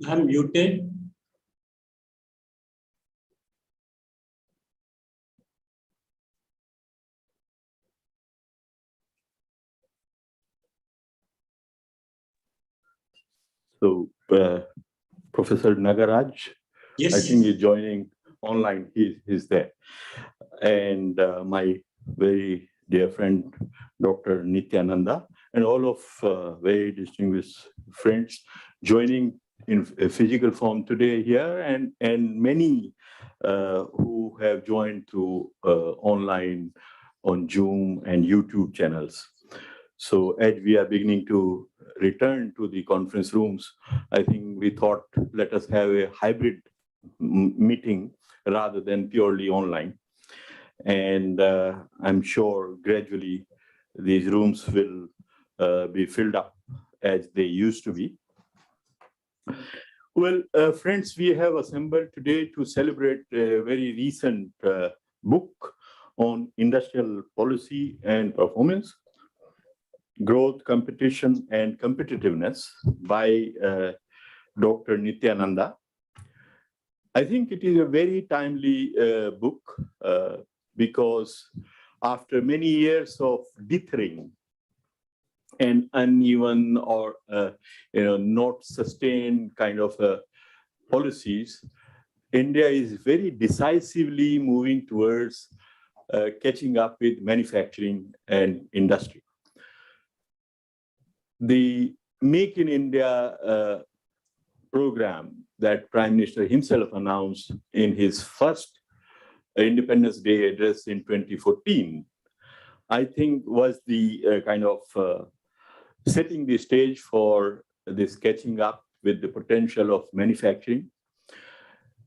I'm muted. So, Professor Nagaraj, Yes. I think he's joining online. He's there. And my very dear friend, Dr. Nityananda, and all of very distinguished friends joining in a physical form today here, and many who have joined through online on Zoom and YouTube channels. So as we are beginning to return to the conference rooms, I think we thought let us have a hybrid meeting rather than purely online. And I'm sure gradually these rooms will be filled up as they used to be. Well, friends, we have assembled today to celebrate a very recent book on industrial policy and performance, growth, competition, and competitiveness by Dr. Nityananda. I think it is a very timely book because after many years of dithering and uneven or not sustained kind of policies, India is very decisively moving towards catching up with manufacturing and industry. The Make in India program that Prime Minister himself announced in his first Independence Day address in 2014, I think was the kind of setting the stage for this catching up with the potential of manufacturing.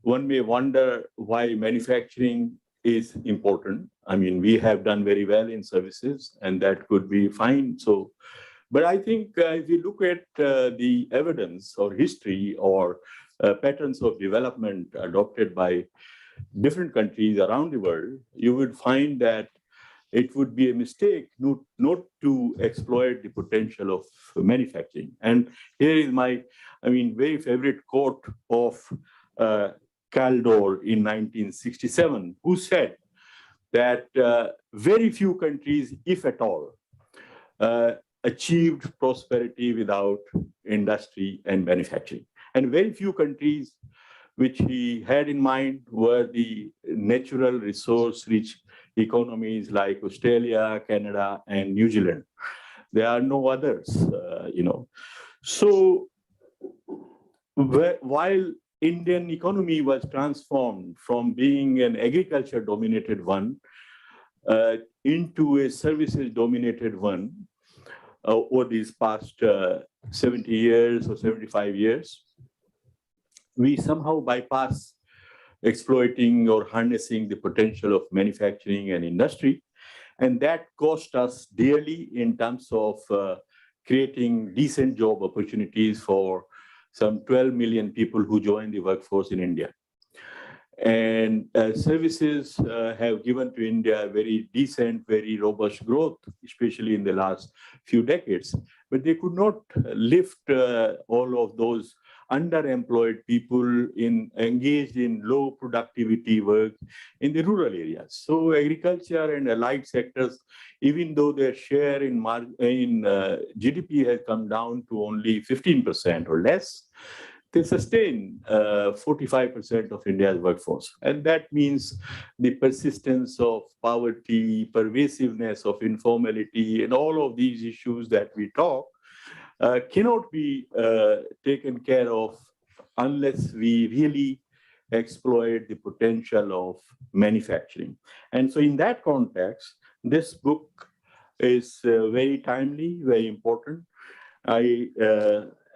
One may wonder why manufacturing is important. I mean, we have done very well in services, and that could be fine. So, but I think if you look at the evidence or history or patterns of development adopted by different countries around the world, you would find that it would be a mistake not to exploit the potential of manufacturing. And here is my, very favorite quote of Caldor in 1967, who said that very few countries, if at all, achieved prosperity without industry and manufacturing. And very few countries which he had in mind were the natural resource-rich economies like Australia, Canada, and New Zealand. There are no others, So while Indian economy was transformed from being an agriculture-dominated one into a services-dominated one over these past 70 years or 75 years, we somehow bypass exploiting or harnessing the potential of manufacturing and industry. And that cost us dearly in terms of creating decent job opportunities for some 12 million people who joined the workforce in India. And services have given to India very decent, very robust growth, especially in the last few decades. But they could not lift all of those underemployed people engaged in low productivity work in the rural areas. So agriculture and allied sectors, even though their share in GDP has come down to only 15% or less, they sustain 45% of India's workforce. And that means the persistence of poverty, pervasiveness of informality, and all of these issues that we talk cannot be taken care of unless we really exploit the potential of manufacturing. And so in that context, this book is very timely, very important. I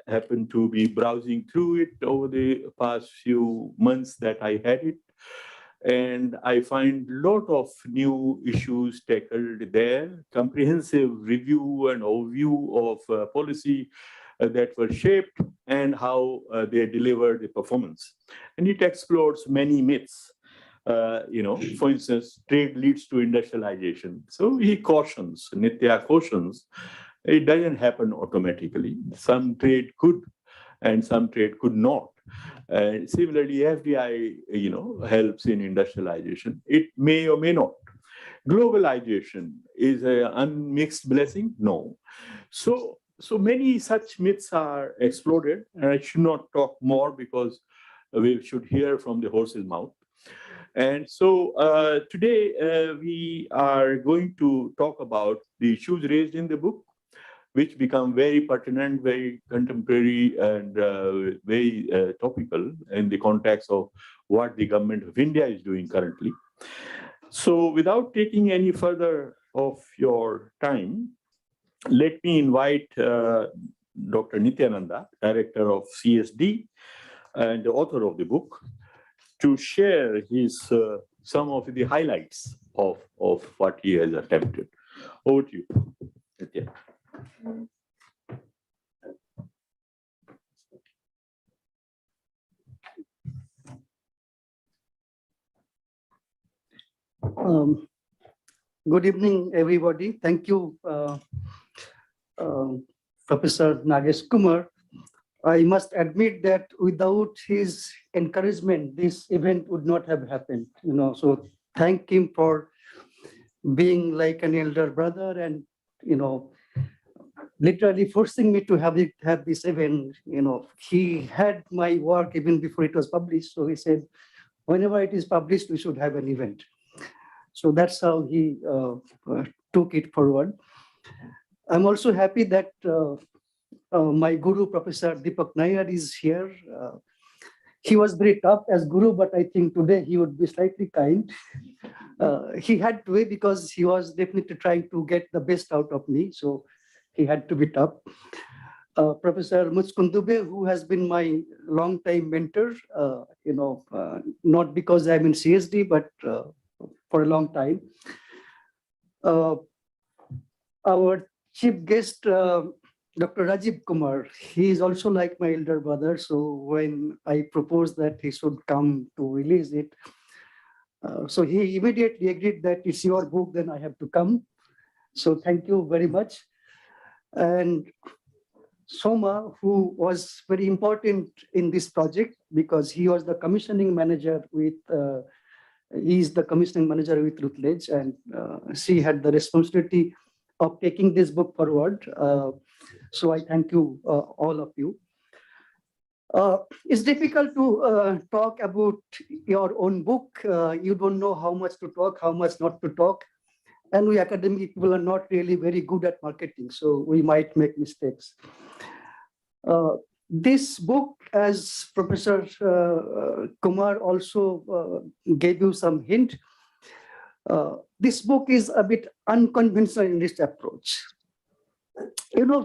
happened to be browsing through it over the past few months that I had it. And I find a lot of new issues tackled there, comprehensive review and overview of policy that were shaped and how they deliver the performance. And it explores many myths. For instance, trade leads to industrialization. So he cautions, Nitya cautions, it doesn't happen automatically. Some trade could and some trade could not. Similarly, FDI, helps in industrialization. It may or may not. Globalization is an unmixed blessing? No. So many such myths are exploded, and I should not talk more because we should hear from the horse's mouth. And so today we are going to talk about the issues raised in the book, which become very pertinent, very contemporary, and very topical in the context of what the government of India is doing currently. So without taking any further of your time, let me invite Dr. Nityananda, director of CSD and the author of the book, to share his some of the highlights of what he has attempted. Over to you, Nitya. Good evening, everybody. Thank you, Professor Nagesh Kumar. I must admit that without his encouragement, this event would not have happened. So thank him for being like an elder brother and literally forcing me to have this event. He had my work even before it was published. So he said, whenever it is published, we should have an event. So that's how he took it forward. I'm also happy that my guru, Professor Deepak Nair, is here. He was very tough as guru, but I think today he would be slightly kind. He had to be because he was definitely trying to get the best out of me. So he had to be tough. Professor Mutskundube, who has been my long-time mentor, not because I'm in CSD, but for a long time. Our chief guest, Dr. Rajiv Kumar, he is also like my elder brother. So when I proposed that he should come to release it, so he immediately agreed that it's your book, then I have to come. So thank you very much. And Soma, who was very important in this project because he was the commissioning manager with, he's the commissioning manager with Routledge, and she had the responsibility of taking this book forward. So I thank you, all of you. It's difficult to talk about your own book. You don't know how much to talk, how much not to talk. And we academic people are not really very good at marketing, so we might make mistakes. This book, as Professor Kumar also gave you some hint, this book is a bit unconventional in its approach.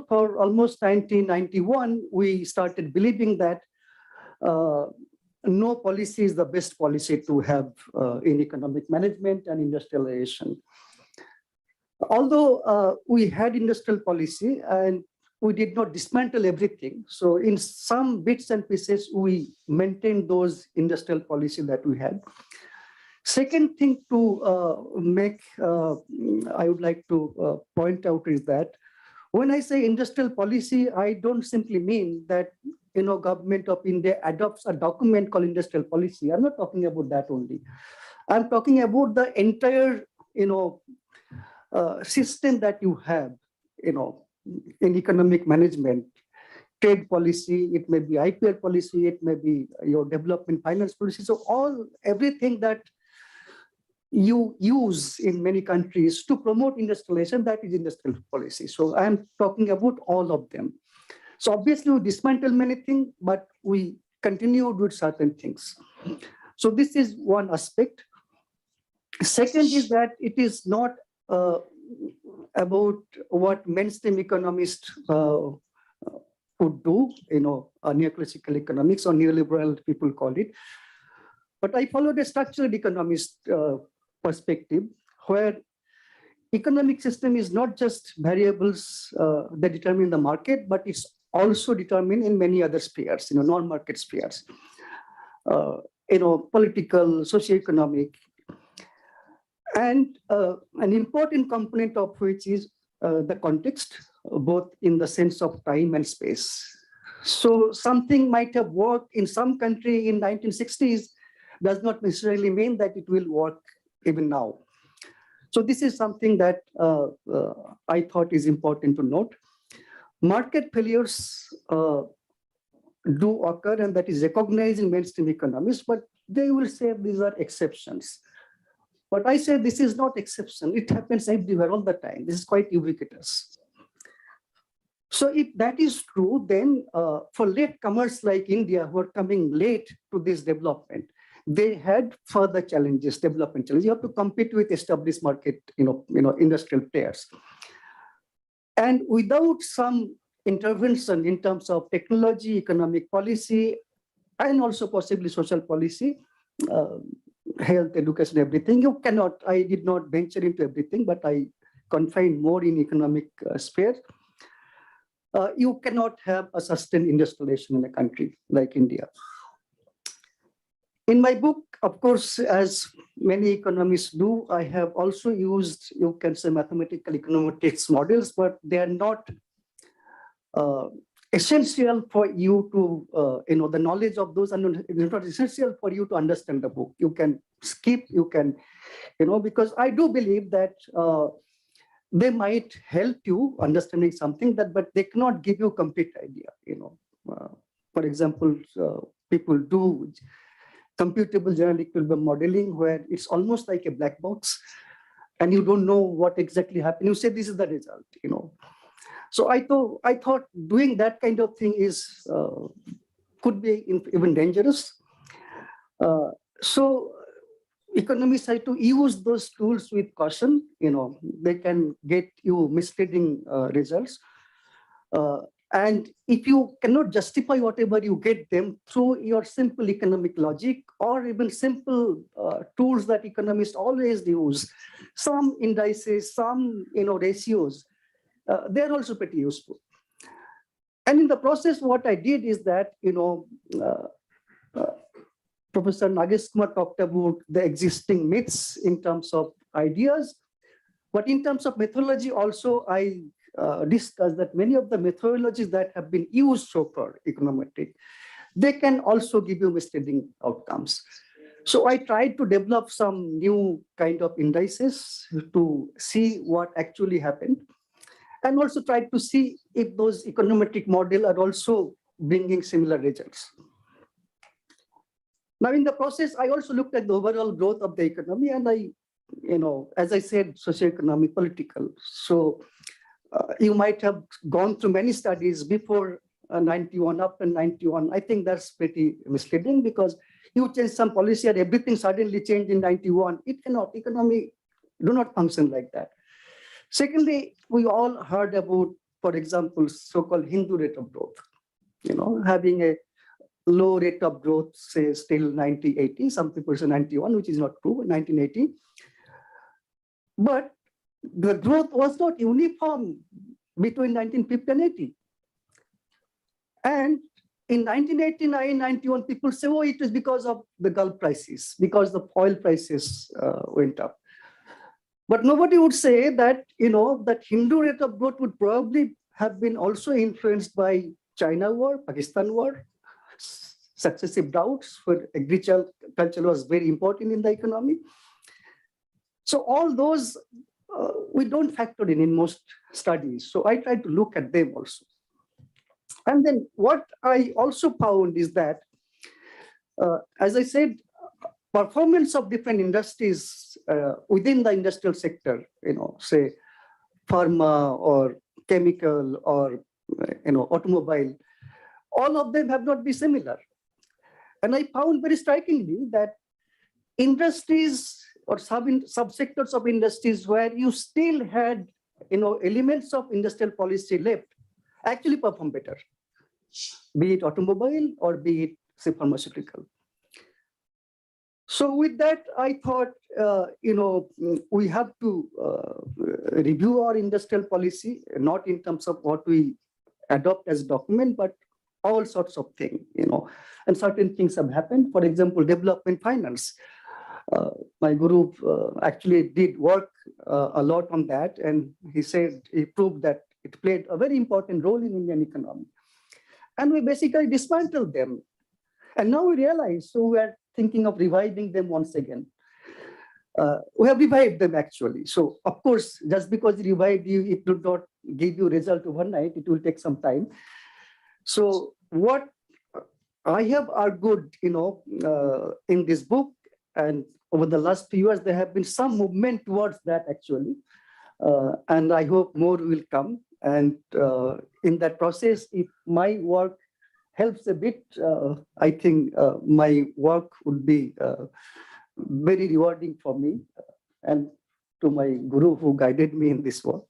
For almost 1991, we started believing that no policy is the best policy to have in economic management and industrialization. Although we had industrial policy and we did not dismantle everything. So in some bits and pieces, we maintained those industrial policy that we had. Second thing to make, I would like to point out is that when I say industrial policy, I don't simply mean that government of India adopts a document called industrial policy. I'm not talking about that only. I'm talking about the entire system that you have in economic management, trade policy, it may be IPL policy, it may be your development finance policy. So everything that you use in many countries to promote industrialization, that is industrial policy. So I'm talking about all of them. So obviously we dismantle many things, but we continued with certain things. So this is one aspect. Second is that it is not about what mainstream economists would do, neoclassical economics or neoliberal people call it. But I followed a structural economist perspective where economic system is not just variables that determine the market, but it's also determined in many other spheres, non-market spheres, political, socio-economic. And an important component of which is the context, both in the sense of time and space. So something might have worked in some country in 1960s does not necessarily mean that it will work even now. So this is something that I thought is important to note. Market failures do occur, and that is recognized in mainstream economists, but they will say these are exceptions. But I say this is not exception. It happens everywhere all the time. This is quite ubiquitous. So if that is true, then for latecomers like India who are coming late to this development, they had further challenges, development challenges. You have to compete with established market, industrial players. And without some intervention in terms of technology, economic policy, and also possibly social policy, health, education, everything, you cannot, I did not venture into everything, but I confined more in economic sphere. You cannot have a sustained industrialization in a country like India. In my book, of course, as many economists do, I have also used, you can say, mathematical econometrics models, but they are not essential for you to, the knowledge of those, and it is not essential for you to understand the book. You can skip, you can, because I do believe that they might help you understanding something, but they cannot give you a complete idea. For example, people do computable general equilibrium modeling where it's almost like a black box and you don't know what exactly happened. You say this is the result, So I thought doing that kind of thing is could be even dangerous. So economists have to use those tools with caution. They can get you misleading results. And if you cannot justify whatever you get them through your simple economic logic or even simple tools that economists always use, some indices, some ratios, they're also pretty useful. And in the process, what I did is that, Professor Nagesh Kumar talked about the existing myths in terms of ideas, but in terms of methodology also, I discussed that many of the methodologies that have been used so far, econometric, they can also give you misleading outcomes. So I tried to develop some new kind of indices to see what actually happened, and also tried to see if those econometric models are also bringing similar results. Now, in the process, I also looked at the overall growth of the economy, and I, as I said, socioeconomic, political. So you might have gone through many studies before 91, up to 91. I think that's pretty misleading because you change some policy and everything suddenly changed in 91. It cannot, economy do not function like that. Secondly, we all heard about, for example, so-called Hindu rate of growth, having a low rate of growth, say, still 1980, some people say 91, which is not true, 1980. But the growth was not uniform between 1950 and 80. And in 1989, 91, people say, oh, it is because of the Gulf crisis, because the oil prices went up. But nobody would say that, that Hindu rate of growth would probably have been also influenced by China war, Pakistan war, successive droughts, where agriculture was very important in the economy. So all those we don't factor in most studies. So I tried to look at them also. And then what I also found is that, as I said, performance of different industries within the industrial sector, say pharma or chemical or automobile, all of them have not been similar. And I found very strikingly that industries or subsectors of industries where you still had elements of industrial policy left actually perform better, be it automobile or be it, say, pharmaceutical. So with that, I thought, we have to review our industrial policy, not in terms of what we adopt as document, but all sorts of things, and certain things have happened. For example, development finance. My guru actually did work a lot on that, and he proved that it played a very important role in Indian economy. And we basically dismantled them. And now we realize, so we are thinking of reviving them once again. We have revived them actually. So of course, just because you revived you, it will not give you result overnight, it will take some time. So what I have argued, in this book, and over the last few years, there have been some movement towards that actually. And I hope more will come. And in that process, if my work helps a bit, I think my work would be very rewarding for me and to my guru who guided me in this work.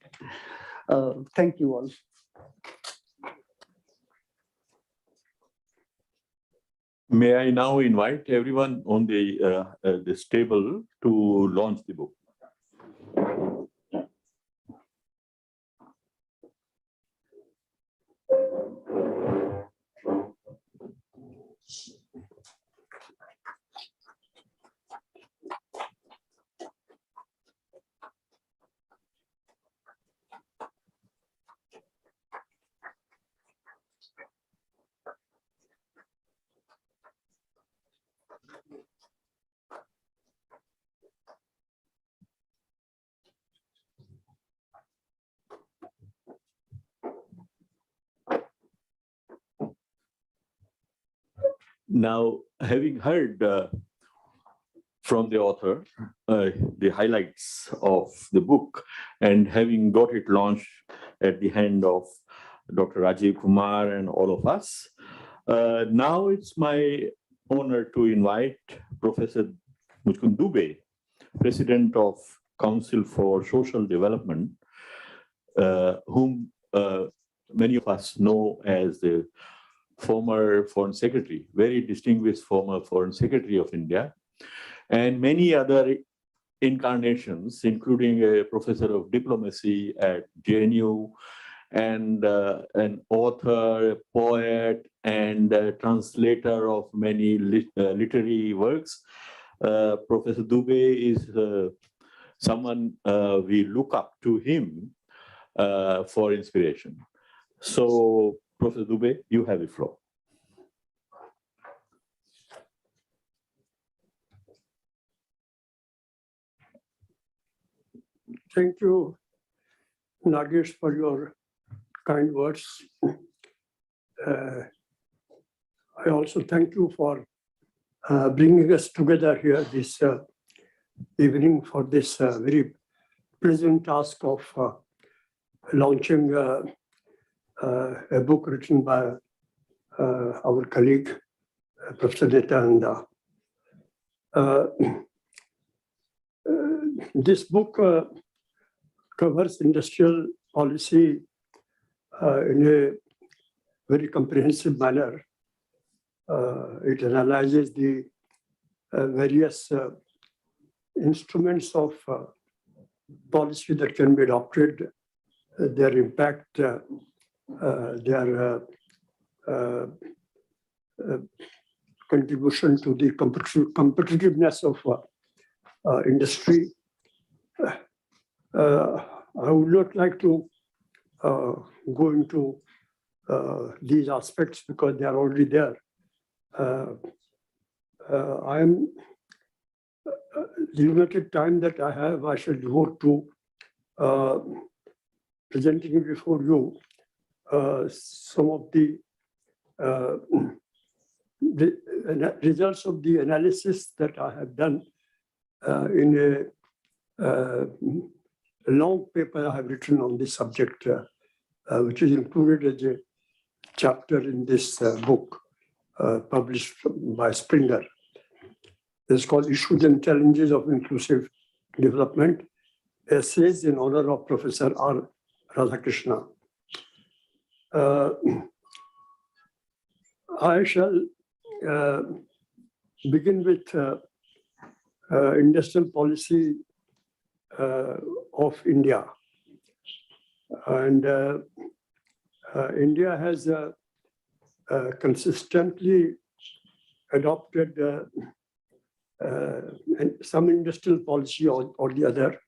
Thank you all. May I now invite everyone on this table to launch the book? Now, having heard from the author the highlights of the book, and having got it launched at the hand of Dr. Rajiv Kumar and all of us, now it's my honor to invite Professor Mukund Dubey, President of Council for Social Development, whom many of us know as the former Foreign Secretary, very distinguished former Foreign Secretary of India, and many other incarnations, including a professor of diplomacy at JNU, and an author, a poet, and a translator of many literary works. Professor Dubey is someone we look up to him for inspiration. So, Professor Dubey, you have the floor. Thank you, Nagesh, for your kind words. I also thank you for bringing us together here this evening for this very pleasant task of launching a book written by our colleague, Professor Nityananda. This book covers industrial policy in a very comprehensive manner. It analyzes the various instruments of policy that can be adopted, their impact, their contribution to the competitiveness of industry. I would not like to go into these aspects because they are already there. I am the limited time that I have, I shall devote to presenting before you some of the results of the analysis that I have done in a long paper I have written on this subject, which is included as a chapter in this book. published by Springer. It's called Issues and Challenges of Inclusive Development, Essays in honor of Professor R. Radhakrishna. I shall begin with industrial policy of India. And India has consistently adopted some industrial policy or the other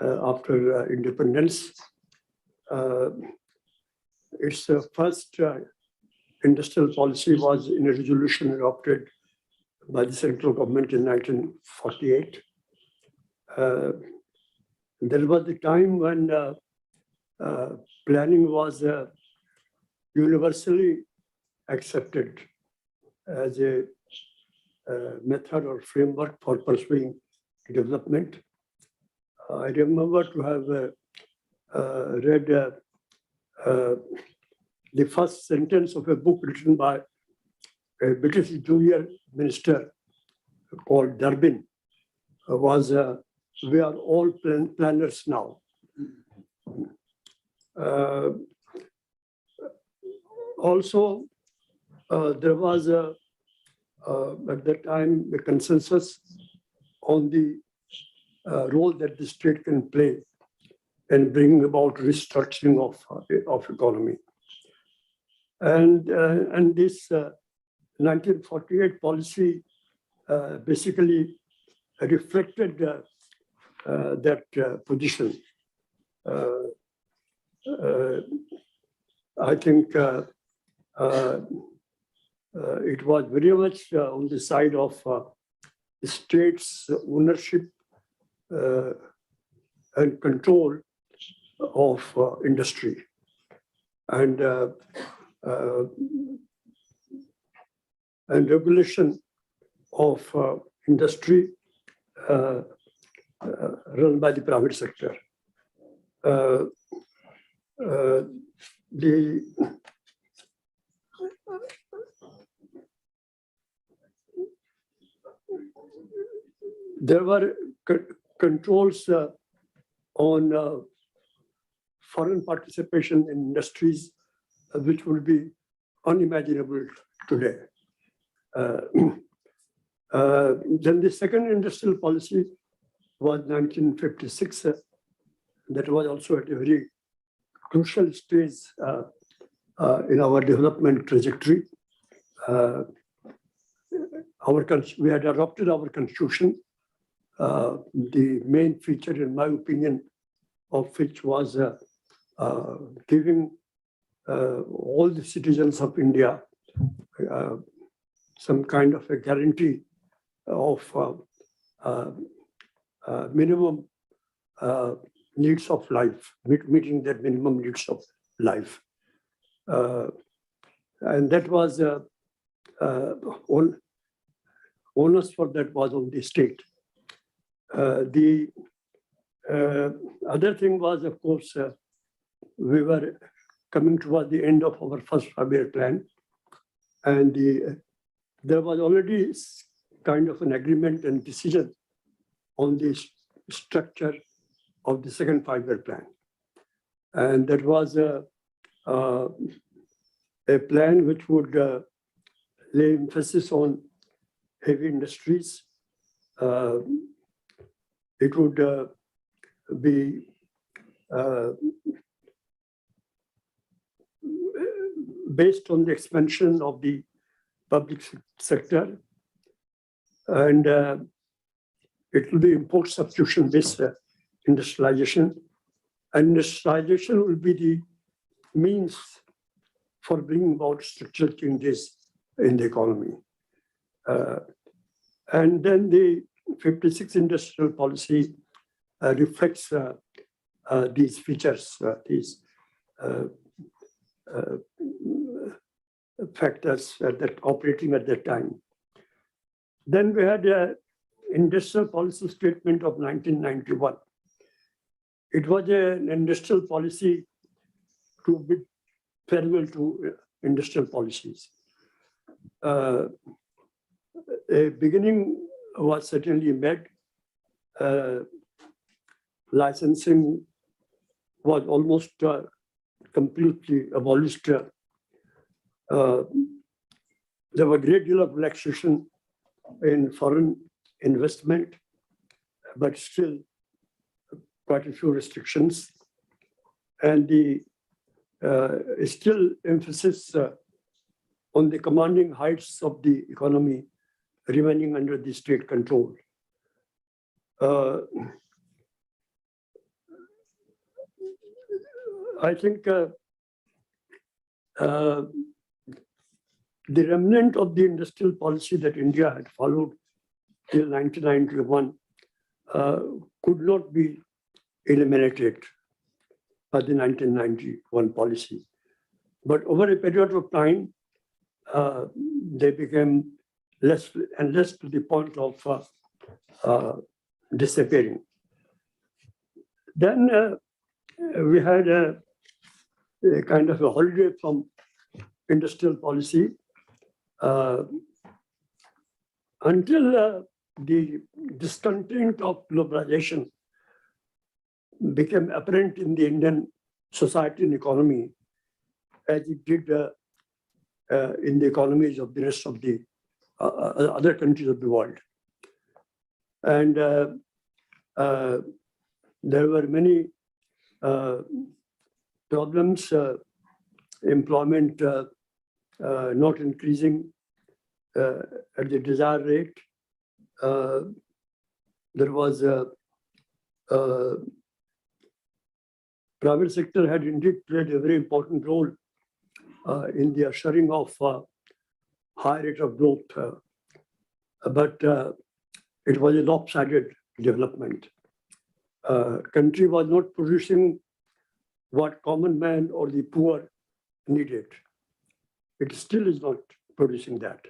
after independence. Its first industrial policy was in a resolution adopted by the central government in 1948. There was a time when planning was universally accepted as a method or framework for pursuing development. I remember to have read the first sentence of a book written by a British junior minister called Durbin was, "We are all planners now." Also, there was at that time a consensus on the role that the state can play in bringing about restructuring of economy. And this 1948 policy basically reflected that position. I think it was very much on the side of the state's ownership and control of industry. And regulation of industry run by the private sector. There were controls on foreign participation in industries which would be unimaginable today. Then the second industrial policy was 1956. That was also at a very crucial stage in our development trajectory. We had adopted our constitution. The main feature, in my opinion, of which was giving all the citizens of India some kind of a guarantee of minimum needs of life, meeting their minimum needs of life. And that was onus for that was on the state. The other thing was, of course, we were coming towards the end of our first 5-year plan, and there was already kind of an agreement and decision on the structure of the second 5-year plan. And that was a plan which would lay emphasis on heavy industries. It would be based on the expansion of the public sector, and it will be import substitution based industrialization. And industrialization will be the means for bringing about structural changes in the economy. And then the 56 industrial policy reflects these features, these factors that operating at that time. Then we had an industrial policy statement of 1991. It was an industrial policy to bid farewell to industrial policies. a beginning was certainly made. Licensing was almost completely abolished. There was a great deal of relaxation in foreign investment, but still quite a few restrictions. And the still emphasis on the commanding heights of the economy remaining under the state control. I think the remnant of the industrial policy that India had followed till 1991 could not be eliminated by the 1991 policy. But over a period of time, they became less and less to the point of disappearing. Then we had a kind of a holiday from industrial policy until the discontent of globalization became apparent in the Indian society and economy, as it did in the economies of the rest of the other countries of the world. And there were many problems, employment not increasing at the desired rate. There was private sector had indeed played a very important role in the ushering of high rate of growth, but it was a lopsided development. Country was not producing what common man or the poor needed. It still is not producing that.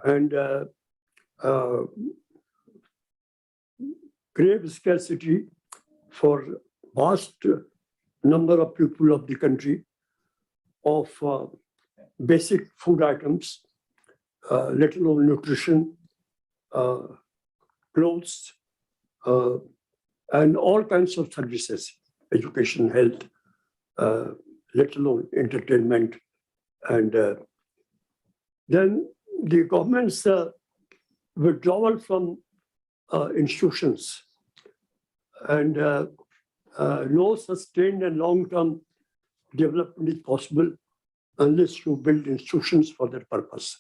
And grave scarcity for vast number of people of the country of basic food items, let alone nutrition, clothes, and all kinds of services, education, health, let alone entertainment. And then the government's withdrawal from institutions and no sustained and long-term development is possible unless you build institutions for that purpose.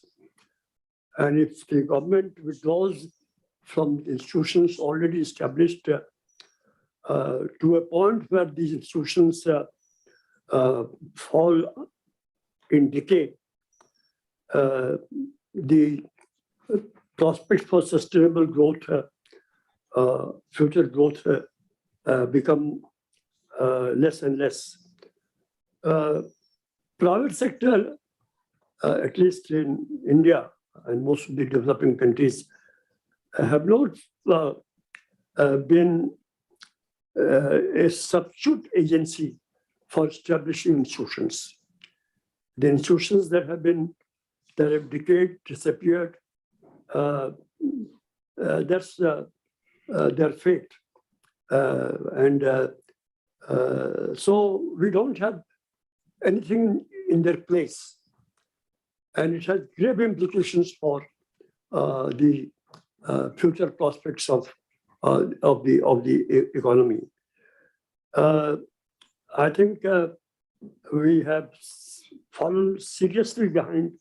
And if the government withdraws from institutions already established to a point where these institutions fall in decay, the prospects for sustainable growth, future growth become less and less. Private sector, at least in India and most of the developing countries, have not been a substitute agency for establishing institutions. The institutions that have decayed, disappeared, that's their fate. So we don't have anything in their place. And it has grave implications for the future prospects of the economy. I think we have fallen seriously behind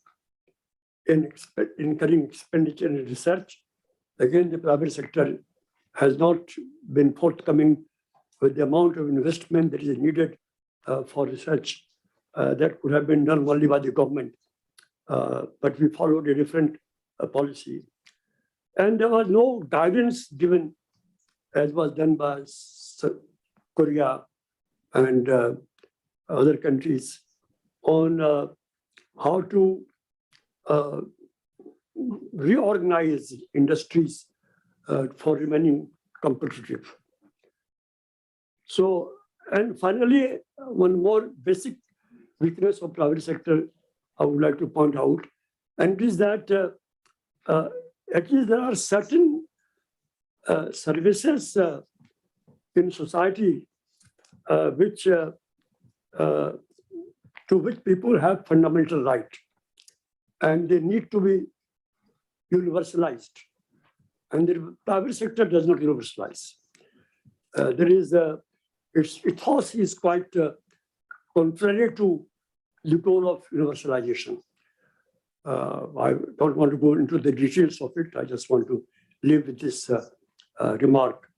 in incurring expenditure in research. Again, the private sector has not been forthcoming with the amount of investment that is needed for research. That could have been done only by the government. But we followed a different policy. And there was no guidance given, as was done by Korea and other countries, on how to reorganize industries for remaining competitive. So, and finally, one more basic weakness of private sector I would like to point out and it is that at least there are certain services in society which to which people have fundamental right, and they need to be universalized. And the private sector does not universalize. There is its ethos is quite contrary to the goal of universalization. I don't want to go into the details of it. I just want to leave with this remark.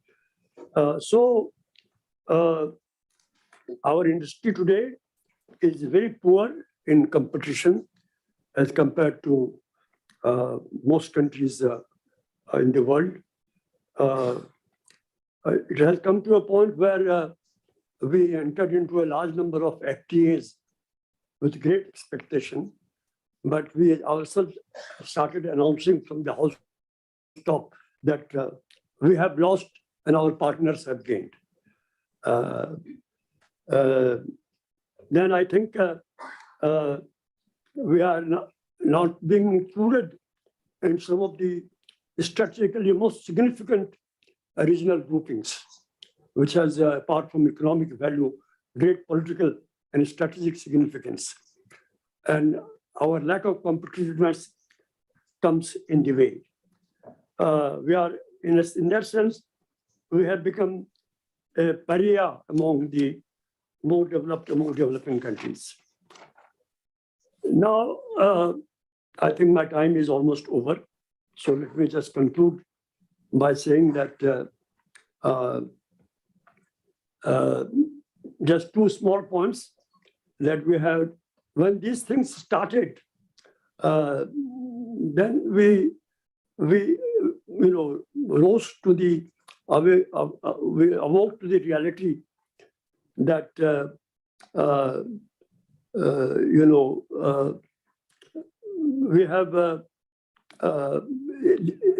Our industry today is very poor in competition as compared to most countries in the world. It has come to a point where we entered into a large number of FTAs with great expectation, but we ourselves started announcing from the housetop that we have lost and our partners have gained. Then I think we are not being included in some of the strategically most significant regional groupings, which has, apart from economic value, great political and strategic significance. And our lack of competitiveness comes in the way. We are, in that sense, we have become a pariah among the more developed, among developing countries. Now, I think my time is almost over. So let me just conclude by saying that just two small points that we have. When these things started, then we rose to the we awoke to the reality that we have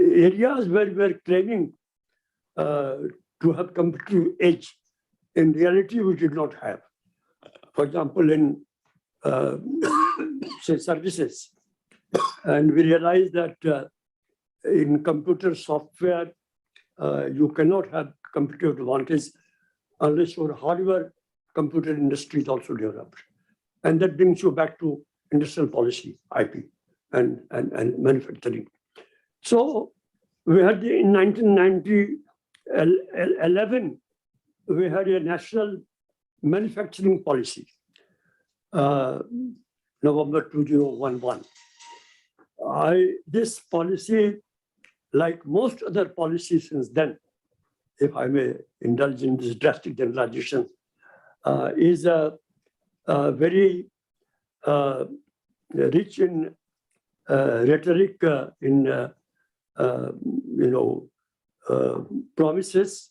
areas where we are claiming to have competitive edge. In reality, we did not have. For example, in say services, and we realized that in computer software, you cannot have competitive advantage unless your hardware computer industry is also developed. And that brings you back to industrial policy, IP, and manufacturing. So we had in 1911, we had a national manufacturing policy, November 2011. This policy, like most other policies since then, if I may indulge in this drastic generalization, is very rich in rhetoric, in promises,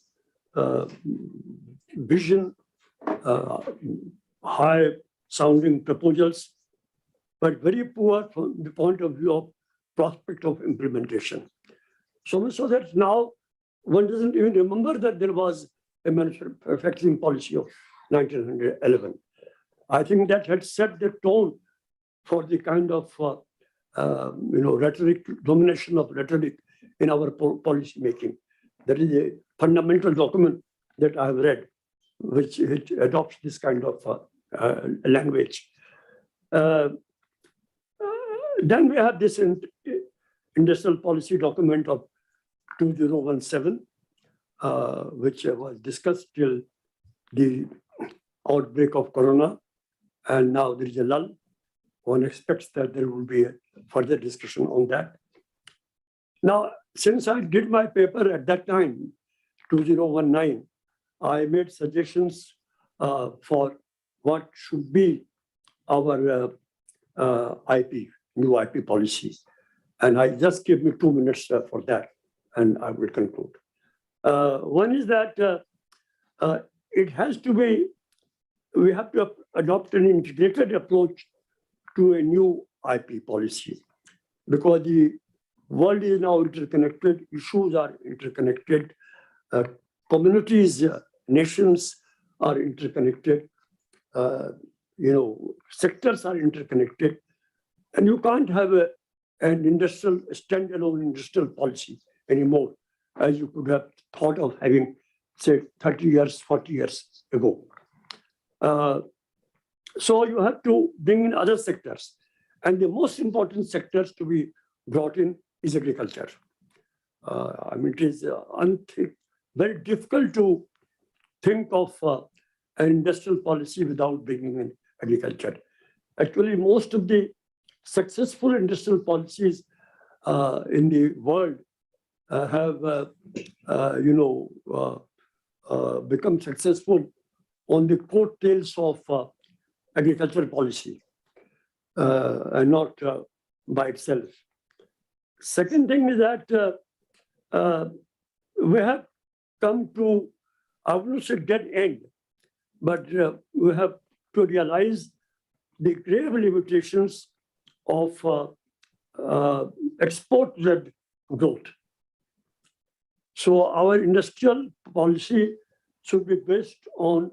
vision, high-sounding proposals, but very poor from the point of view of prospect of implementation. So much so that now one doesn't even remember that there was a manufacturing policy of 1911. I think that had set the tone for the kind of rhetoric, domination of rhetoric in our policy making. That is a fundamental document that I have read, which adopts this kind of language. Then we have this industrial policy document of 2017, which was discussed till the outbreak of corona, and now there is a lull. One expects that there will be a further discussion on that. Now, since I did my paper at that time, 2019, I made suggestions for what should be our new IP policy. And I just give me 2 minutes for that, and I will conclude. One is that it has to be, we have to adopt an integrated approach to a new IP policy, because the world is now interconnected, issues are interconnected, communities, nations are interconnected, sectors are interconnected, and you can't have a an industrial, standalone industrial policy anymore, as you could have thought of having, say, 30 years, 40 years ago. So you have to bring in other sectors. And the most important sectors to be brought in is agriculture. I mean, it is very difficult to think of an industrial policy without bringing in agriculture. Actually, most of the successful industrial policies in the world have, become successful on the coattails of agricultural policy and not by itself. Second thing is that we have come to, I wouldn't say dead end, but we have to realize the grave limitations of export-led growth. So our industrial policy should be based on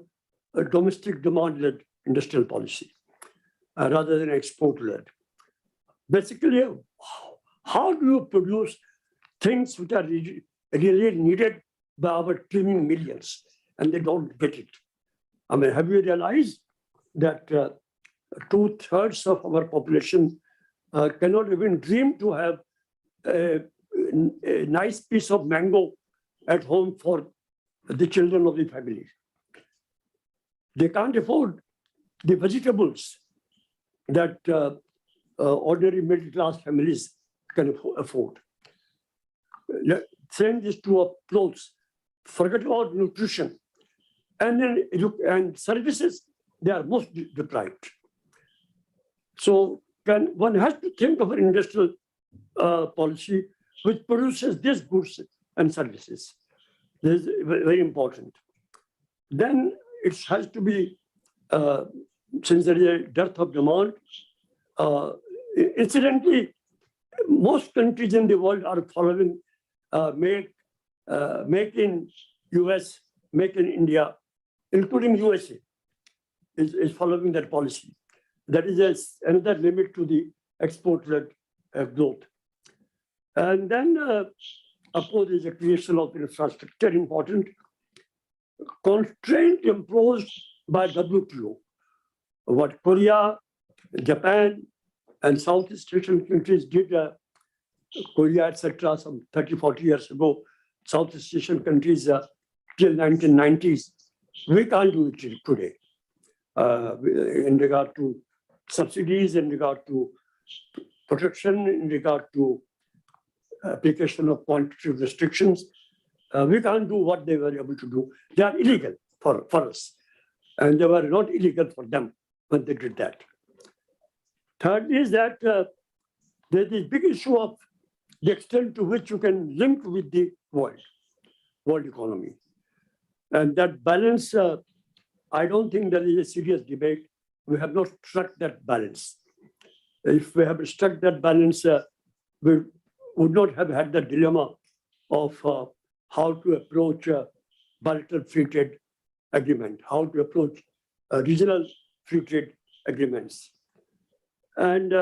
a domestic demand-led industrial policy rather than export-led. Basically, how do you produce things which are really needed by our teeming millions and they don't get it? I mean, have you realized that 2/3 of our population cannot even dream to have a nice piece of mango at home for the children of the family? They can't afford the vegetables that ordinary middle-class families can afford. Send this to our clothes, forget about nutrition, and then services, they are most deprived. So one has to think of an industrial policy which produces these goods and services. This is very important. Then it has to be, since there is a dearth of demand, incidentally, most countries in the world are following make in US, make in India, including USA, is following that policy. That is another limit to the export-led growth. And then, of course, is the creation of infrastructure important. Constraint imposed by WTO. What Korea, Japan, and Southeast Asian countries did, Korea, etc., some 30, 40 years ago, Southeast Asian countries till 1990s, we can't do it today in regard to subsidies, in regard to protection, in regard to application of quantitative restrictions. We can't do what they were able to do. They are illegal for us. And they were not illegal for them when they did that. Third is that there's this big issue of the extent to which you can link with the world economy. And that balance, I don't think there is a serious debate. We have not struck that balance. If we have struck that balance, we would not have had the dilemma of how to approach a bilateral free trade agreement, how to approach regional free trade agreements. And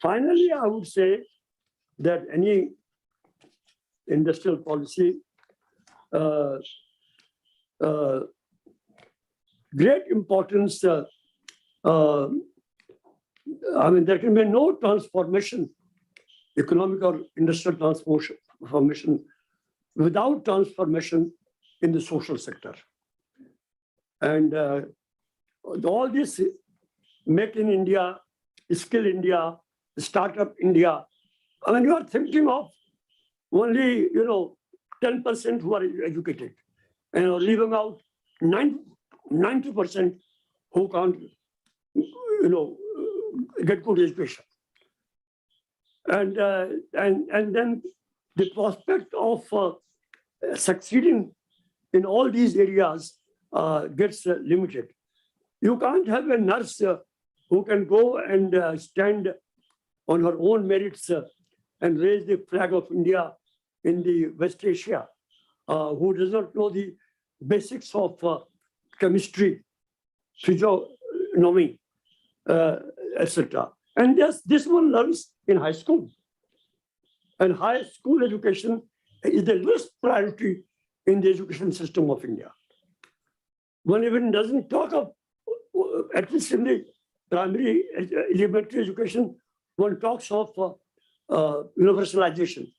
finally, I would say that any industrial policy, great importance, I mean, there can be no transformation, economic or industrial transformation, without transformation in the social sector. And all this make in India, skill India, startup India, I mean, you are thinking of only, 10% who are educated and leaving out 90% who can't, get good education. And then the prospect of succeeding in all these areas gets limited. You can't have a nurse who can go and stand on her own merits and raise the flag of India in the West Asia, who does not know the basics of chemistry, physiognomy, etc. And yes, this one learns in high school. And high school education is the least priority in the education system of India. One even doesn't talk of, at least in the primary elementary education, one talks of universalization.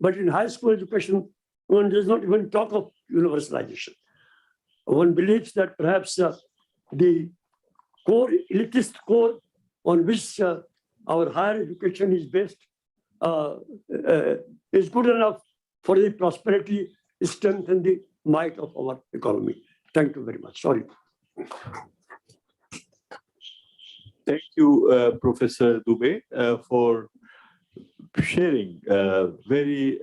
But in high school education, one does not even talk of universalization. One believes that perhaps the core, elitist core on which our higher education is based is good enough for the prosperity, strength, and the might of our economy. Thank you very much. Sorry. Thank you, Professor Dubey, for sharing a very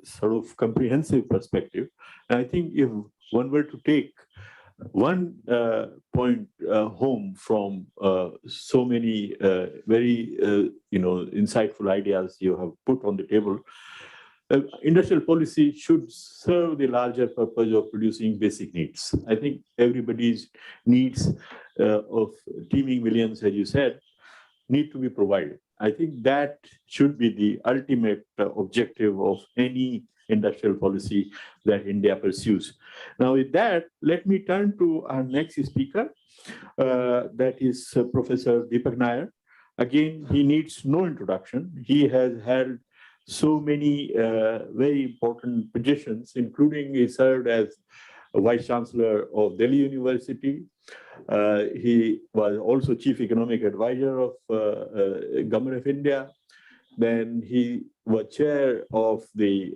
sort of comprehensive perspective. And I think if one were to take one point home from so many very insightful ideas you have put on the table, industrial policy should serve the larger purpose of producing basic needs. I think everybody's needs of teeming millions, as you said, need to be provided. I think that should be the ultimate objective of any industrial policy that India pursues. Now, with that, let me turn to our next speaker, that is Professor Deepak Nair. Again, he needs no introduction. He has held so many very important positions, including he served as Vice Chancellor of Delhi University. He was also Chief Economic Advisor of Government of India. Then he was chair of the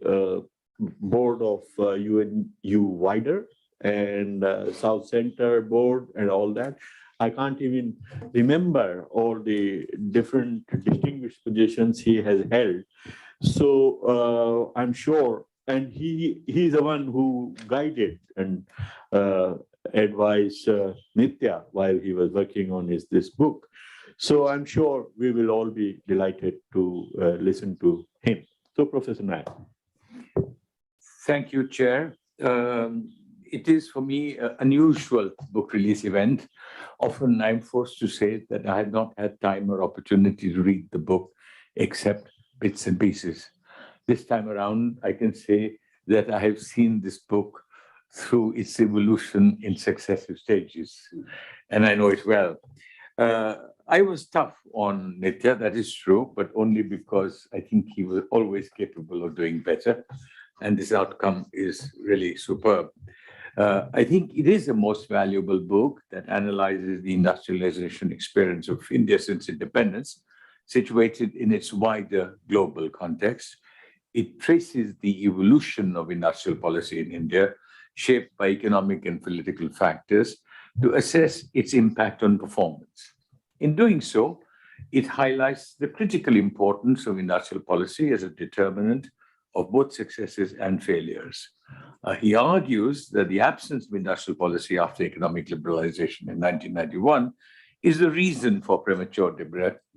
board of UNU Wider and South Center board and all that. I can't even remember all the different distinguished positions he has held. So I'm sure, and he's the one who guided and advised Nitya while he was working on this book. So I'm sure we will all be delighted to listen to him. So Professor Nair. Thank you, Chair. It is for me an unusual book release event. Often I'm forced to say that I have not had time or opportunity to read the book except bits and pieces. This time around, I can say that I have seen this book through its evolution in successive stages, and I know it well. I was tough on Nitya, that is true, but only because I think he was always capable of doing better, and this outcome is really superb. I think it is the most valuable book that analyzes the industrialization experience of India since independence, situated in its wider global context. It traces the evolution of industrial policy in India, shaped by economic and political factors, to assess its impact on performance. In doing so, it highlights the critical importance of industrial policy as a determinant of both successes and failures. He argues that the absence of industrial policy after economic liberalization in 1991 is the reason for premature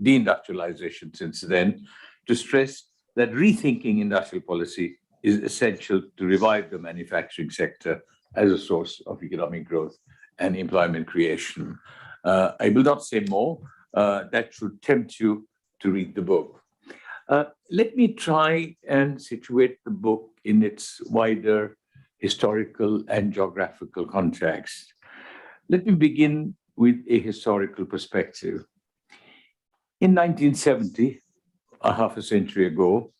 deindustrialization since then, to stress that rethinking industrial policy is essential to revive the manufacturing sector as a source of economic growth and employment creation. I will not say more. That should tempt you to read the book. Let me try and situate the book in its wider historical and geographical context. Let me begin with a historical perspective. In 1970, a half a century ago,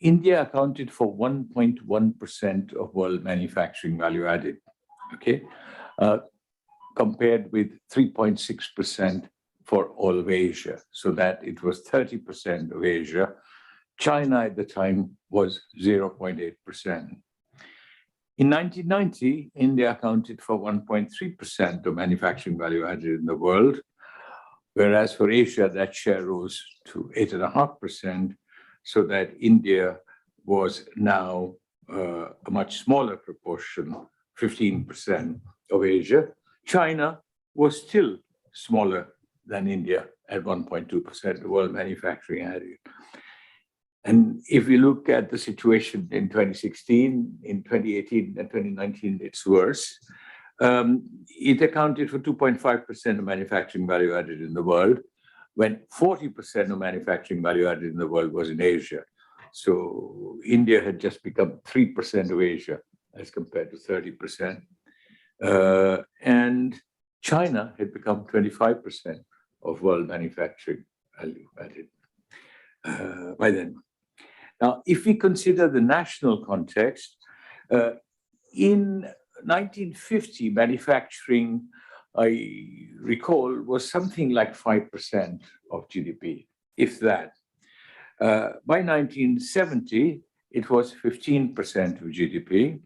India accounted for 1.1% of world manufacturing value added, okay, compared with 3.6% for all of Asia, so that it was 30% of Asia. China at the time was 0.8%. In 1990, India accounted for 1.3% of manufacturing value added in the world, whereas for Asia, that share rose to 8.5%, so that India was now a much smaller proportion, 15% of Asia. China was still smaller than India at 1.2% of world manufacturing added. And if we look at the situation in 2016, in 2018 and 2019, it's worse. It accounted for 2.5% of manufacturing value added in the world, when 40% of manufacturing value added in the world was in Asia. So India had just become 3% of Asia as compared to 30%. And China had become 25% of world manufacturing value added by then. Now, if we consider the national context, in 1950, manufacturing, I recall, was something like 5% of GDP, if that. By 1970, it was 15% of GDP.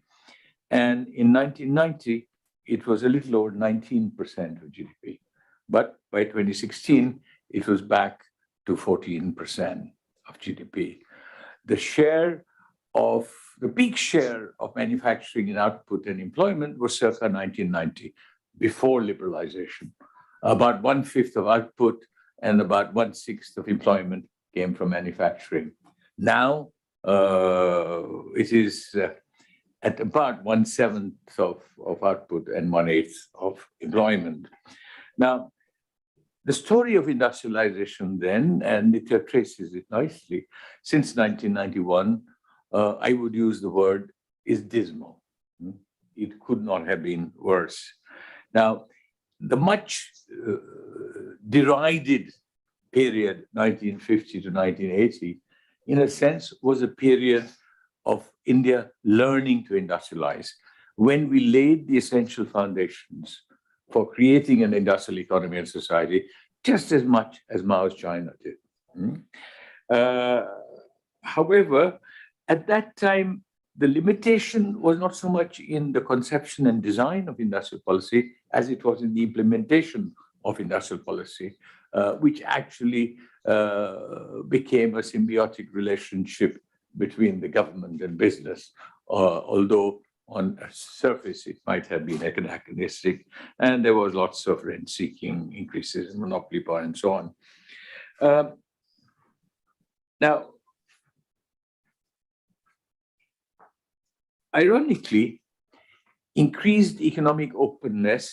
And in 1990, it was a little over 19% of GDP. But by 2016, it was back to 14% of GDP. The peak share of manufacturing in output and employment was circa 1990, before liberalization. About 1/5 of output and about 1/6 of employment came from manufacturing. Now, it is at about 1/7 of output and 1/8 of employment. Now, the story of industrialization then, and it traces it nicely, since 1991, I would use the word, is dismal. It could not have been worse. Now, the much derided period, 1950 to 1980, in a sense, was a period of India learning to industrialize, when we laid the essential foundations for creating an industrial economy and society, just as much as Mao's China did. However, at that time, the limitation was not so much in the conception and design of industrial policy as it was in the implementation of industrial policy, which actually became a symbiotic relationship between the government and business, although on a surface it might have been anachronistic, and there was lots of rent-seeking increases in monopoly power and so on. Now, ironically, increased economic openness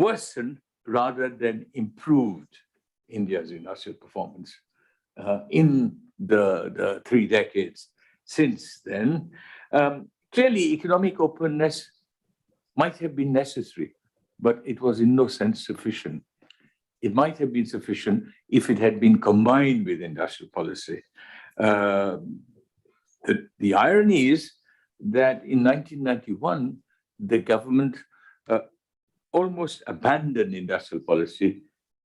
worsened rather than improved India's industrial performance in the 3 decades since then. Clearly, economic openness might have been necessary, but it was in no sense sufficient. It might have been sufficient if it had been combined with industrial policy. The irony is that in 1991, the government almost abandoned industrial policy.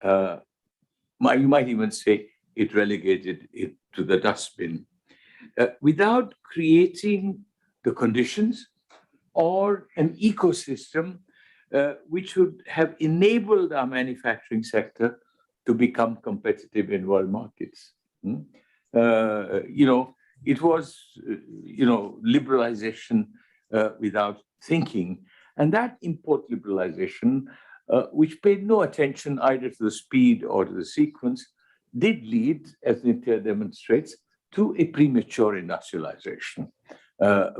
You might even say it relegated it to the dustbin, without creating the conditions or an ecosystem which would have enabled our manufacturing sector to become competitive in world markets. It was, liberalization without thinking. And that import liberalization, which paid no attention either to the speed or to the sequence, did lead, as Nitya demonstrates, to a premature industrialization.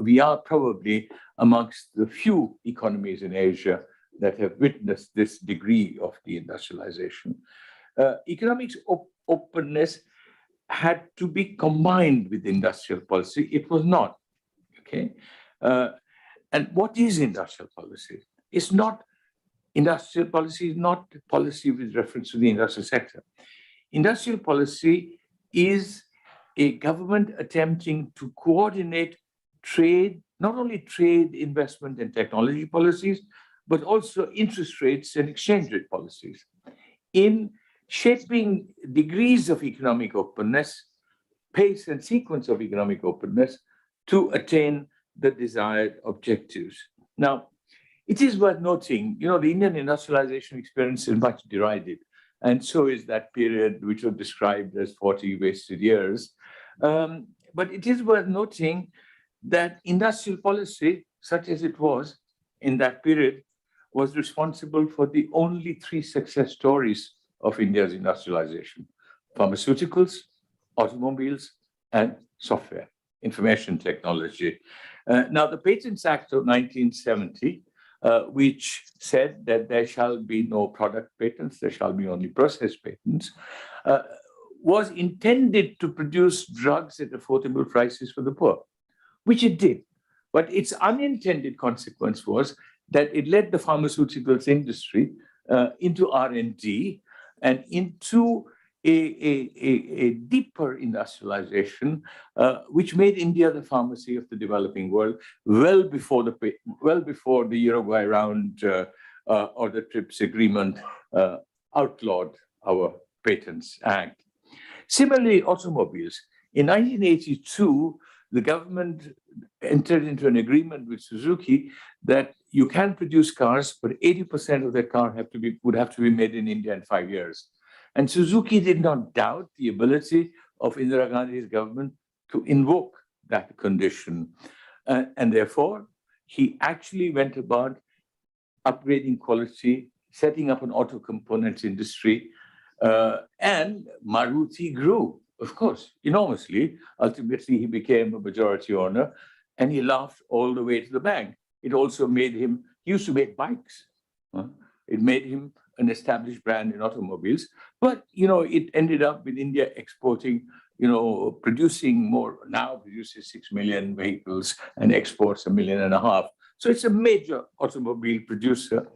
We are probably amongst the few economies in Asia that have witnessed this degree of deindustrialization. Economic openness had to be combined with industrial policy. It was not, okay? And what is industrial policy? Industrial policy is not policy with reference to the industrial sector. Industrial policy is a government attempting to coordinate trade, not only trade, investment, and technology policies, but also interest rates and exchange rate policies, in shaping degrees of economic openness, pace and sequence of economic openness to attain the desired objectives. Now, it is worth noting, the Indian industrialization experience is much derided, and so is that period which was described as 40 wasted years. But it is worth noting that industrial policy, such as it was in that period, was responsible for the only 3 success stories of India's industrialization: pharmaceuticals, automobiles, and software, information technology. Now, the Patents Act of 1970 which said that there shall be no product patents, there shall be only process patents, was intended to produce drugs at affordable prices for the poor, which it did. But its unintended consequence was that it led the pharmaceuticals industry into R&D and into a deeper industrialization, which made India the pharmacy of the developing world well before the Uruguay round or the TRIPS agreement outlawed our Patents Act. Similarly, automobiles. In 1982, the government entered into an agreement with Suzuki that you can produce cars, but 80% of the car would have to be made in India in 5 years. And Suzuki did not doubt the ability of Indira Gandhi's government to invoke that condition. And therefore, he actually went about upgrading quality, setting up an auto components industry, and Maruti grew, of course, enormously. Ultimately, he became a majority owner, and he laughed all the way to the bank. It also made him, he used to make bikes. It made him an established brand in automobiles. But, it ended up with India exporting, producing more, now produces 6 million vehicles and exports 1.5 million. So it's a major automobile producer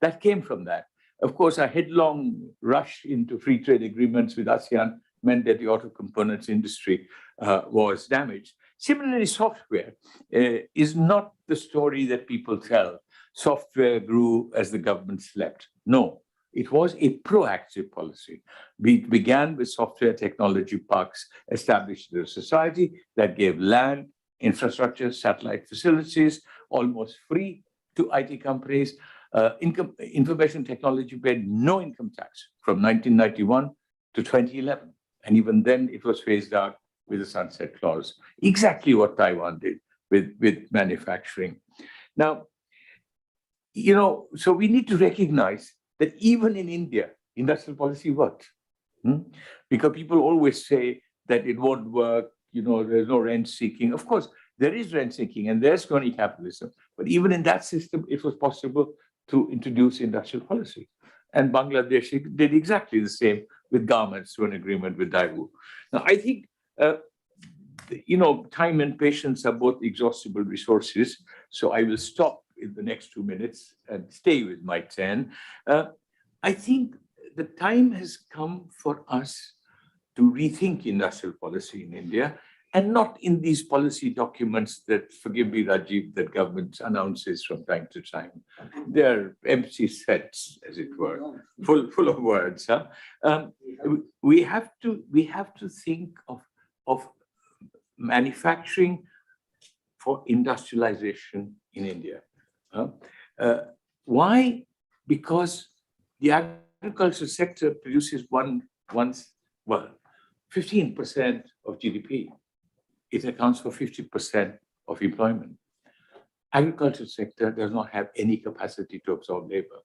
that came from that. Of course, a headlong rush into free trade agreements with ASEAN meant that the auto components industry was damaged. Similarly, software is not the story that people tell. Software grew as the government slept. No, it was a proactive policy. It began with software technology parks established in a society that gave land, infrastructure, satellite facilities, almost free to IT companies. Information technology paid no income tax from 1991 to 2011. And even then, it was phased out with a sunset clause. Exactly what Taiwan did with manufacturing. Now, so we need to recognize that even in India, industrial policy worked. Because people always say that it won't work, there's no rent seeking. Of course, there is rent seeking and there's crony capitalism. But even in that system, it was possible to introduce industrial policy. And Bangladesh did exactly the same with garments through an agreement with Daewoo. Now, I think, time and patience are both exhaustible resources. So I will stop in the next 2 minutes and stay with my 10. I think the time has come for us to rethink industrial policy in India, and not in these policy documents that, forgive me, Rajiv, that government announces from time to time. They're empty sets, as it were, full of words. We have to think of manufacturing for industrialization in India. Why? Because the agriculture sector produces 15% of GDP. It accounts for 50% of employment. Agriculture sector does not have any capacity to absorb labor.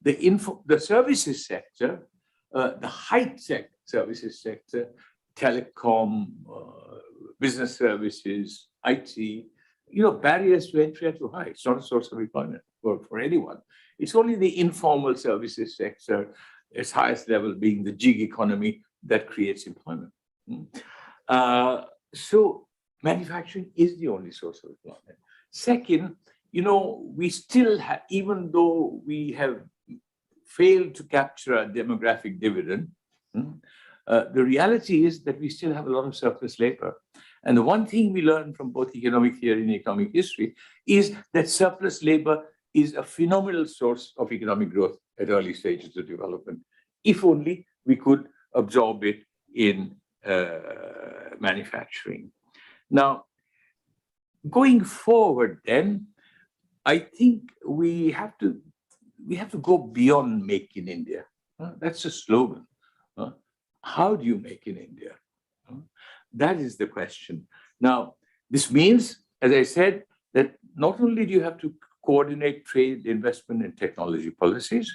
The services sector, the high-tech services sector, telecom, business services, IT, barriers to entry are too high. It's not a source of employment for anyone. It's only the informal services sector, its highest level being the gig economy, that creates employment. So manufacturing is the only source of employment. Second, we still have, even though we have failed to capture a demographic dividend, the reality is that we still have a lot of surplus labor. And the one thing we learn from both economic theory and economic history is that surplus labor is a phenomenal source of economic growth at early stages of development, if only we could absorb it in manufacturing. Now, going forward then, I think we have to go beyond Make in India. That's a slogan. How do you make in India? That is the question. Now, this means, as I said, that not only do you have to coordinate trade, investment, and technology policies,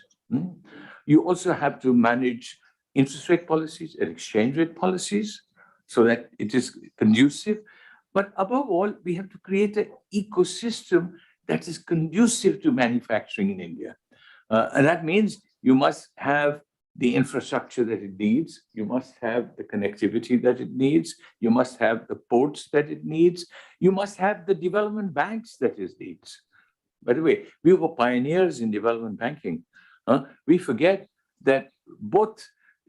you also have to manage interest rate policies and exchange rate policies so that it is conducive. But above all, we have to create an ecosystem that is conducive to manufacturing in India. And that means you must have the infrastructure that it needs, you must have the connectivity that it needs, you must have the ports that it needs, you must have the development banks that it needs. By the way, we were pioneers in development banking. We forget that both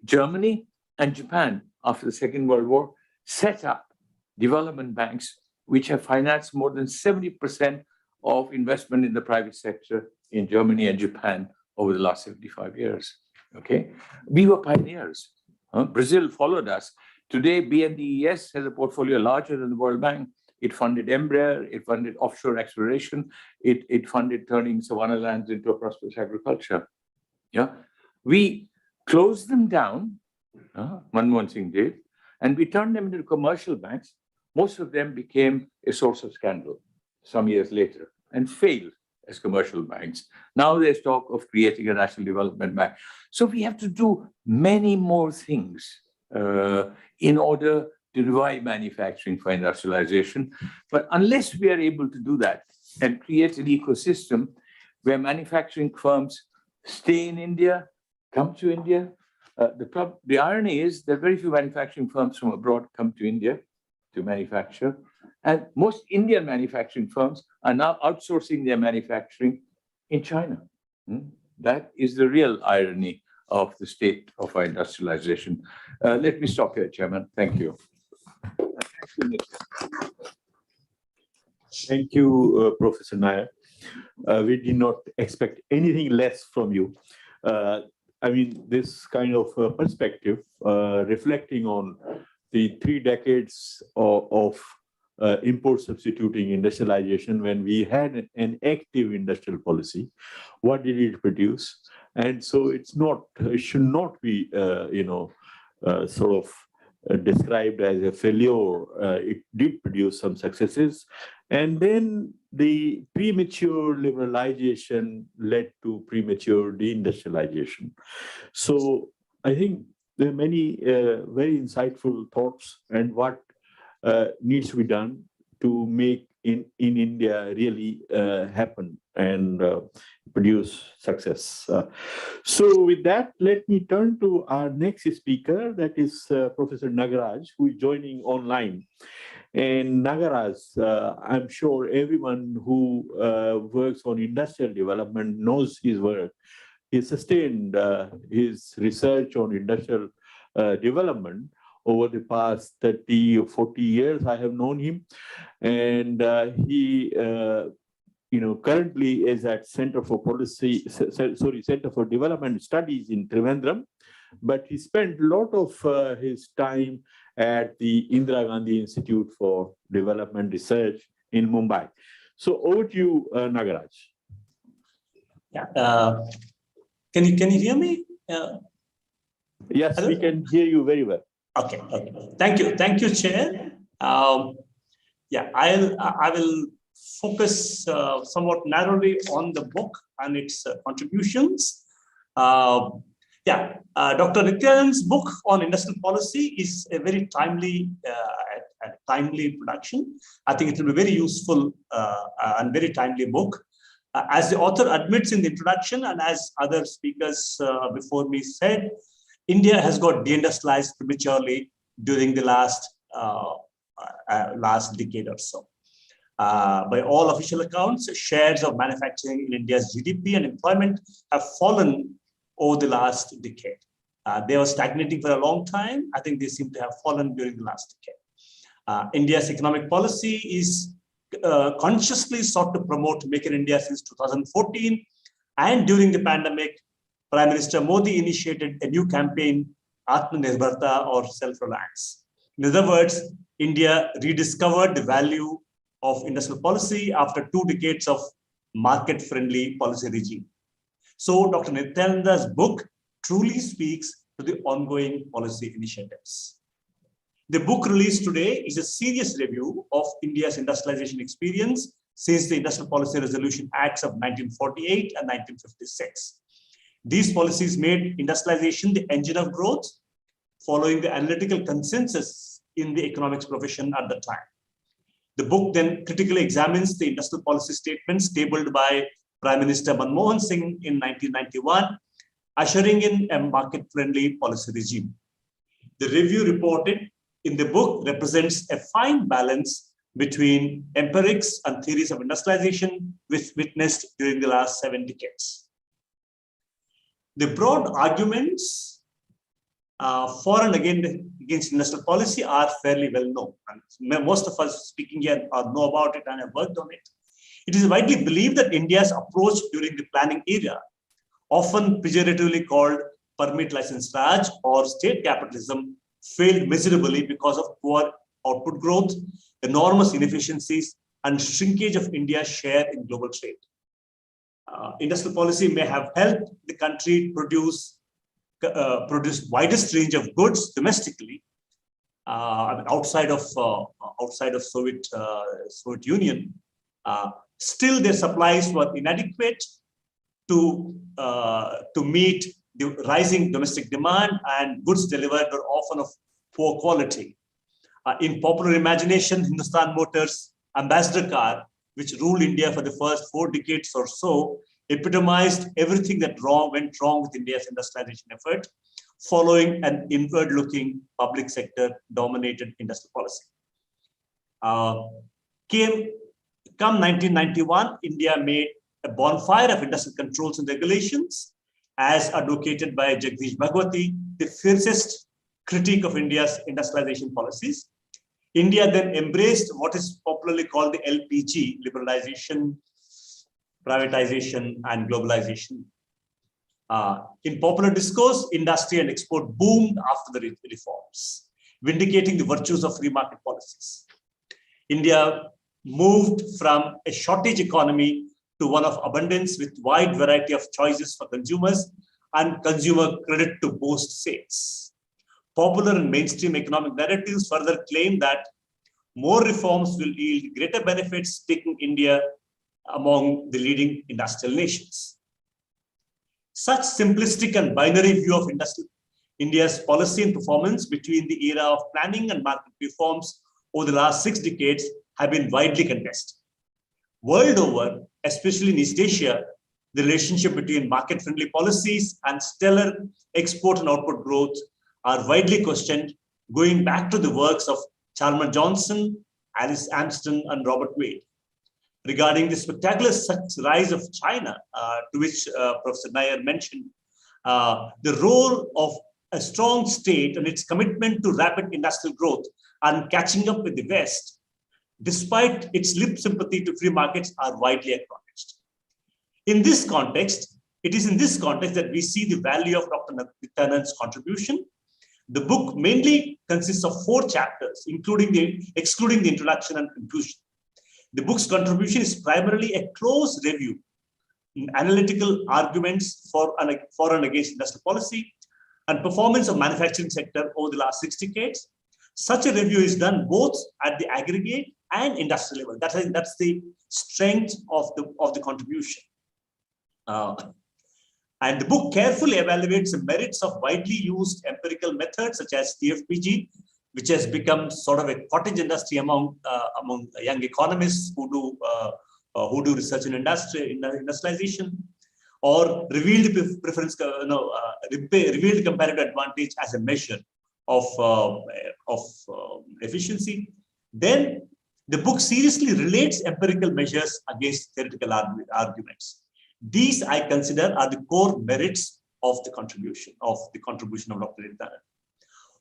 Germany and Japan, after the Second World War, set up development banks which have financed more than 70% of investment in the private sector in Germany and Japan over the last 75 years. Okay, we were pioneers. Brazil followed us. Today, BNDES has a portfolio larger than the World Bank. It funded Embraer, it funded offshore exploration, it funded turning savanna lands into a prosperous agriculture. Yeah, we closed them down, Manmohan Singh did, and we turned them into commercial banks. Most of them became a source of scandal some years later and failed as commercial banks. Now there's talk of creating a national development bank. So we have to do many more things in order to revive manufacturing for industrialization. But unless we are able to do that and create an ecosystem where manufacturing firms stay in India, come to India, the irony is that very few manufacturing firms from abroad come to India to manufacture. And most Indian manufacturing firms are now outsourcing their manufacturing in China. That is the real irony of the state of our industrialization. Let me stop here, Chairman. Thank you. Thank you, Professor Nair. We did not expect anything less from you. I mean, this kind of perspective, reflecting on the 3 decades of import substituting industrialization, when we had an active industrial policy, what did it produce? And so it should not be, sort of described as a failure. It did produce some successes. And then the premature liberalization led to premature deindustrialization. So I think there are many very insightful thoughts and what needs to be done to make in India really happen and produce success. So with that, let me turn to our next speaker, that is Professor Nagaraj, who is joining online. And Nagaraj, I'm sure everyone who works on industrial development knows his work. He sustained his research on industrial development over the past 30 or 40 years. I have known him, and he currently is at Center for Development Studies in Trivandrum, but he spent a lot of his time at the Indira Gandhi Institute for Development Research in Mumbai. So over to you, Nagaraj. Yeah. Can you hear me? Yes, hello? We can hear you very well. Okay. Thank you, Chair. Yeah, I will focus somewhat narrowly on the book and its contributions. Dr. Nityananda's book on industrial policy is a very timely production. I think it will be very useful and very timely book. As the author admits in the introduction, and as other speakers before me said, India has got deindustrialized prematurely during the last decade or so. By all official accounts, shares of manufacturing in India's GDP and employment have fallen over the last decade. They were stagnating for a long time. I think they seem to have fallen during the last decade. India's economic policy is consciously sought to promote Make in India since 2014. And during the pandemic, Prime Minister Modi initiated a new campaign, Atmanirbharta, or self-reliance. In other words, India rediscovered the value of industrial policy after 2 decades of market-friendly policy regime. So Dr. Nityananda's book truly speaks to the ongoing policy initiatives. The book released today is a serious review of India's industrialization experience since the Industrial Policy Resolution Acts of 1948 and 1956. These policies made industrialization the engine of growth, following the analytical consensus in the economics profession at the time. The book then critically examines the industrial policy statements tabled by Prime Minister Manmohan Singh in 1991, ushering in a market-friendly policy regime. The review reported in the book represents a fine balance between empirics and theories of industrialization, which witnessed during the last 7 decades. The broad arguments for and against industrial policy are fairly well known. And most of us speaking here know about it and have worked on it. It is widely believed that India's approach during the planning era, often pejoratively called permit license Raj or state capitalism, failed miserably because of poor output growth, enormous inefficiencies, and shrinkage of India's share in global trade. Industrial policy may have helped the country produce widest range of goods domestically, outside of Soviet Union. Still, their supplies were inadequate to meet the rising domestic demand, and goods delivered were often of poor quality. In popular imagination, Hindustan Motors Ambassador car, which ruled India for the first 4 decades or so, epitomized everything that went wrong with India's industrialization effort, following an inward-looking public sector-dominated industrial policy. Come 1991, India made a bonfire of industrial controls and regulations, as advocated by Jagdish Bhagwati, the fiercest critique of India's industrialization policies. India then embraced what is popularly called the LPG, liberalization, privatization, and globalization. In popular discourse, industry and export boomed after the reforms, vindicating the virtues of free market policies. India moved from a shortage economy to one of abundance with wide variety of choices for consumers and consumer credit to boost sales. Popular and mainstream economic narratives further claim that more reforms will yield greater benefits, taking India among the leading industrial nations. Such simplistic and binary view of India's policy and performance between the era of planning and market reforms over the last 6 decades have been widely contested. World over, especially in East Asia, the relationship between market-friendly policies and stellar export and output growth are widely questioned, going back to the works of Chalmers Johnson, Alice Amsden, and Robert Wade. Regarding the spectacular rise of China, to which Professor Nair mentioned, the role of a strong state and its commitment to rapid industrial growth and catching up with the West, despite its lip sympathy to free markets, are widely acknowledged. In this context, it is in this context that we see the value of Dr. Nityanand's contribution. The book mainly consists of 4 chapters, excluding the introduction and conclusion. The book's contribution is primarily a close review, analytical arguments for and against industrial policy, and performance of manufacturing sector over the last 6 decades. Such a review is done both at the aggregate and industrial level. That's the strength of the contribution. And the book carefully evaluates the merits of widely used empirical methods such as TFPG, which has become sort of a cottage industry among young economists who do research in industrialization, or revealed preference, revealed comparative advantage as a measure of efficiency. Then the book seriously relates empirical measures against theoretical arguments. These I consider are the core merits of the contribution of Dr. Nityanand.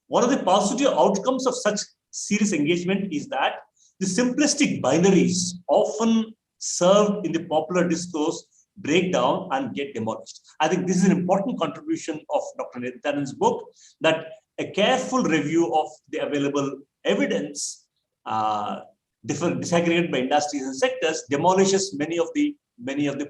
One of the positive outcomes of such serious engagement is that the simplistic binaries often served in the popular discourse break down and get demolished. I think this is an important contribution of Dr. Nityanand's book, that a careful review of the available evidence, disaggregated by industries and sectors, demolishes many of the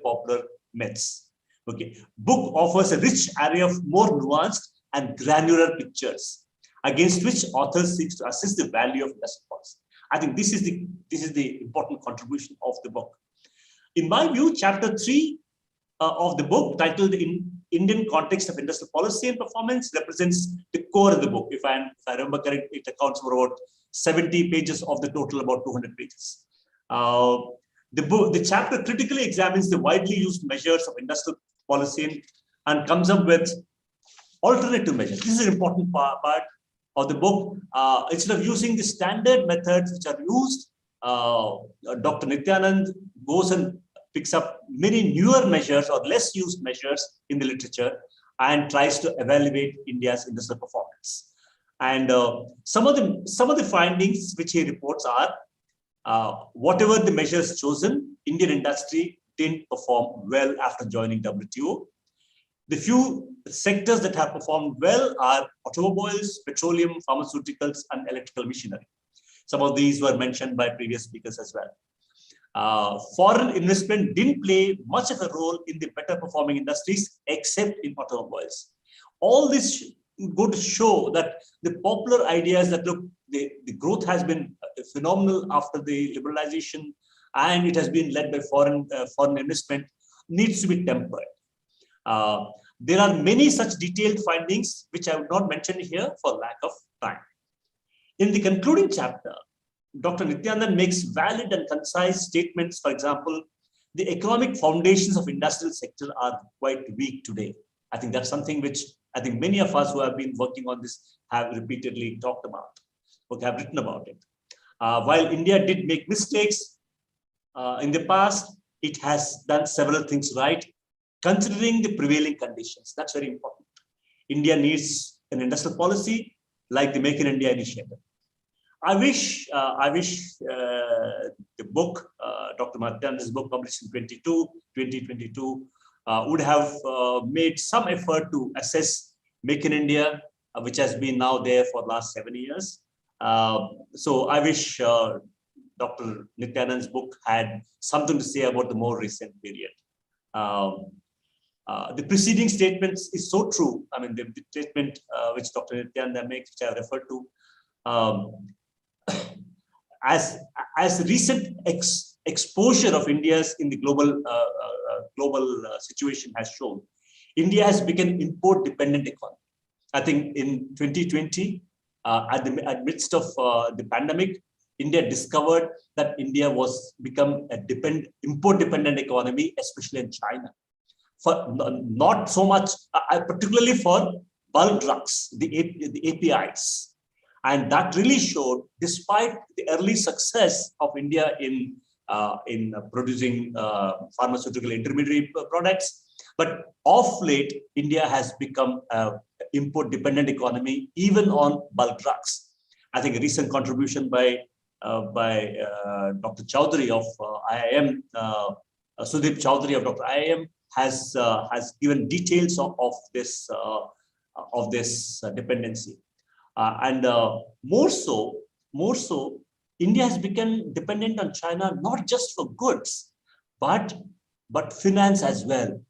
popular myths. Okay, book offers a rich array of more nuanced and granular pictures against which authors seek to assess the value of industrial policy. I think this is the important contribution of the book. In my view, chapter 3 of the book, titled "In Indian Context of Industrial Policy and Performance," represents the core of the book. If I remember correctly, it accounts for about 70 pages of the total about 200 pages. The chapter critically examines the widely used measures of industrial policy and comes up with alternative measures. This is an important part of the book. Instead of using the standard methods which are used, Dr. Nityanand goes and picks up many newer measures or less used measures in the literature and tries to evaluate India's industrial performance. And some of the findings which he reports are whatever the measures chosen, Indian industry didn't perform well after joining WTO. The few sectors that have performed well are automobiles, petroleum, pharmaceuticals, and electrical machinery. Some of these were mentioned by previous speakers as well. Foreign investment didn't play much of a role in the better performing industries except in automobiles. All this go to show that the popular ideas that look, the growth has been phenomenal after the liberalization and it has been led by foreign investment needs to be tempered. There are many such detailed findings which I would not mention here for lack of time. In the concluding chapter, Dr. Nityanand makes valid and concise statements. For example, the economic foundations of industrial sector are quite weak today. I think that's something which I think many of us who have been working on this have repeatedly talked about, or have written about it. While India did make mistakes in the past, it has done several things right, considering the prevailing conditions. That's very important. India needs an industrial policy like the Make in India initiative. I wish the book, Dr. Nityanand's book published in 2022, would have made some effort to assess Make in India, which has been now there for the last 7 years. So I wish Dr. Nityanand's book had something to say about the more recent period. The preceding statements is so true. I mean, the statement which Dr. Nityanand makes, which I referred to, as recent exposure of India's in the global situation has shown, India has become import-dependent economy. I think in 2020, at the midst of the pandemic, India discovered that India was become a import-dependent economy, especially in China. For not so much, particularly for bulk drugs, the APIs. And that really showed, despite the early success of India in producing pharmaceutical intermediary products, but of late, India has become an import-dependent economy, even on bulk drugs. I think a recent contribution by Dr. Chowdhury of IIM, Sudeep Chowdhury of Dr. IIM, has given details of this dependency. And more so, India has become dependent on China, not just for goods, but finance as well.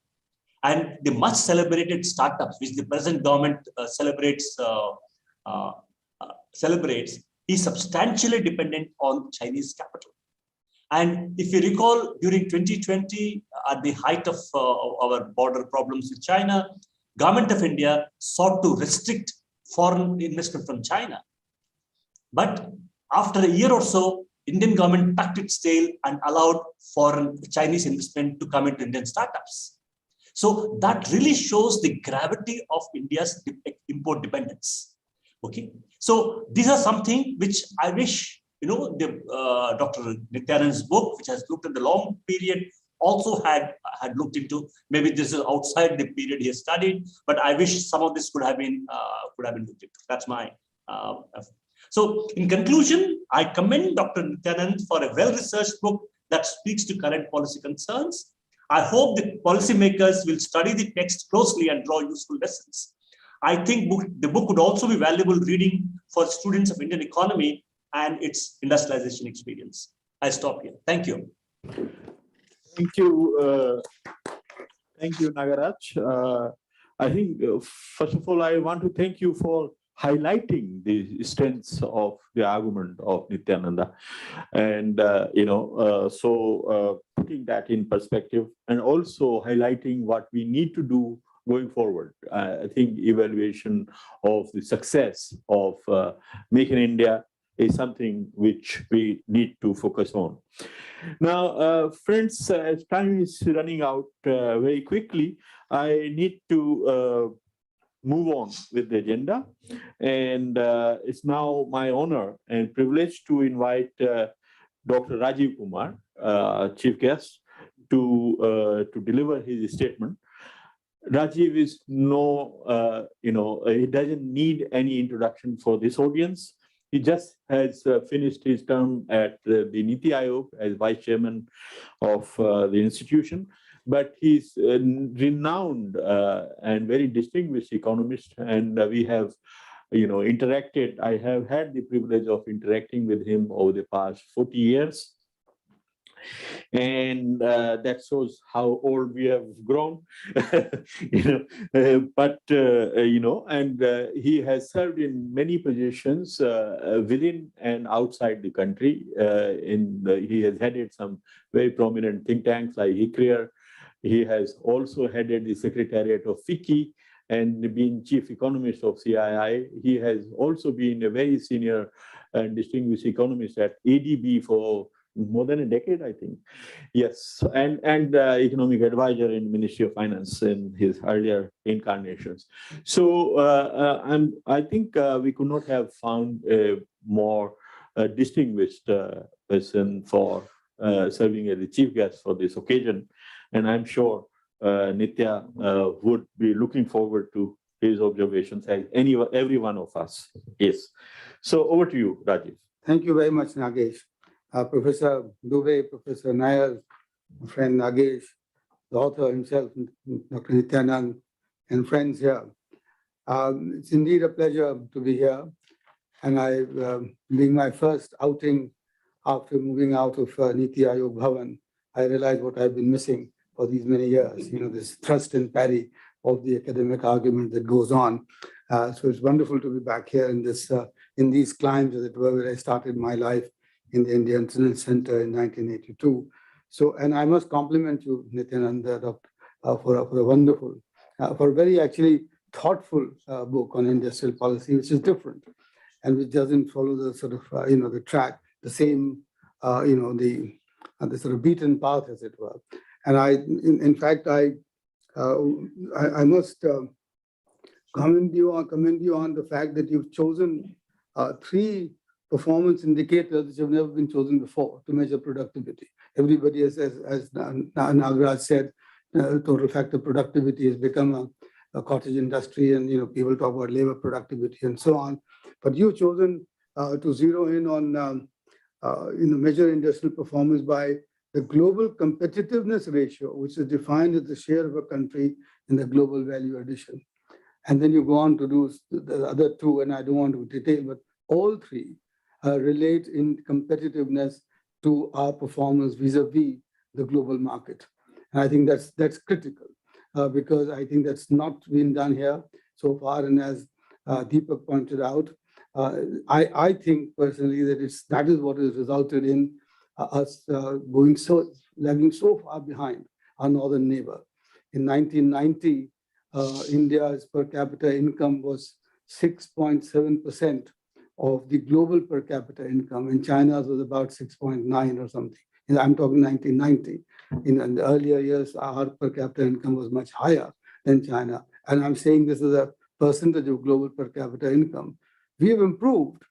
And the much celebrated startups, which the present government celebrates, is substantially dependent on Chinese capital. And if you recall, during 2020, at the height of our border problems with China, government of India sought to restrict foreign investment from China. But after a year or so, Indian government tucked its tail and allowed foreign Chinese investment to come into Indian startups. So that really shows the gravity of India's import dependence. Okay, so these are something which I wish, Dr. Nityanand's book, which has looked at the long period, also had looked into. Maybe this is outside the period he has studied, but I wish some of this could have been looked into. That's my. So in conclusion, I commend Dr. Nityanand for a well-researched book that speaks to current policy concerns. I hope the policymakers will study the text closely and draw useful lessons. I think the book would also be valuable reading for students of Indian economy and its industrialization experience. I stop here. Thank you. Thank you. Thank you, Nagaraj. I think, first of all, I want to thank you for highlighting the strengths of the argument of Nityananda, and putting that in perspective, and also highlighting what we need to do going forward. I think evaluation of the success of Make in India is something which we need to focus on. Now, friends, as time is running out very quickly, I need to move on with the agenda. And it's now my honor and privilege to invite Dr. Rajiv Kumar, chief guest, to deliver his statement. Rajiv is he doesn't need any introduction for this audience. He just has finished his term at the Niti Aayog as vice chairman of the institution, but he's a renowned and very distinguished economist, and we have interacted. I have had the privilege of interacting with him over the past 40 years. And that shows how old we have grown, he has served in many positions within and outside the country. He has headed some very prominent think tanks like HICREER. He has also headed the secretariat of FICCI and been chief economist of CII. He has also been a very senior and distinguished economist at ADB for more than a decade, I think. Yes, and economic advisor in Ministry of Finance in his earlier incarnations. So I think we could not have found a more distinguished person for serving as the chief guest for this occasion. And I'm sure Nitya would be looking forward to his observations as every one of us is. So over to you, Rajiv. Thank you very much, Nagesh. Professor Dubey, Professor Nair, my friend Nagesh, the author himself, Dr. Nityanand, and friends here. It's indeed a pleasure to be here. And being my first outing after moving out of Niti Aayog Bhavan, I realized what I've been missing for these many years, this thrust and parry of the academic argument that goes on. So it's wonderful to be back here in these climes, as it were, where I started my life in the Indian International Center in 1982. So, and I must compliment you, Nityananda, for a wonderful, for a very actually thoughtful book on industrial policy, which is different and which doesn't follow the sort of, the track, the same, the sort of beaten path, as it were. And in fact, I must commend you on the fact that you've chosen 3 performance indicators which have never been chosen before to measure productivity. Everybody, as Nagaraj said, total factor productivity has become a cottage industry, and people talk about labor productivity and so on. But you've chosen to zero in on measure industrial performance by the global competitiveness ratio, which is defined as the share of a country in the global value addition. And then you go on to do the other 2, and I don't want to detail, but all 3 relate in competitiveness to our performance vis-a-vis the global market. And I think that's critical because I think that's not been done here so far. And as Deepak pointed out, I think personally that is what has resulted in us lagging so far behind our northern neighbor. In 1990, India's per capita income was 6.7% of the global per capita income, and China's was about 6.9 or something. I'm talking 1990. In the earlier years, our per capita income was much higher than China. And I'm saying this is a percentage of global per capita income. We have improved.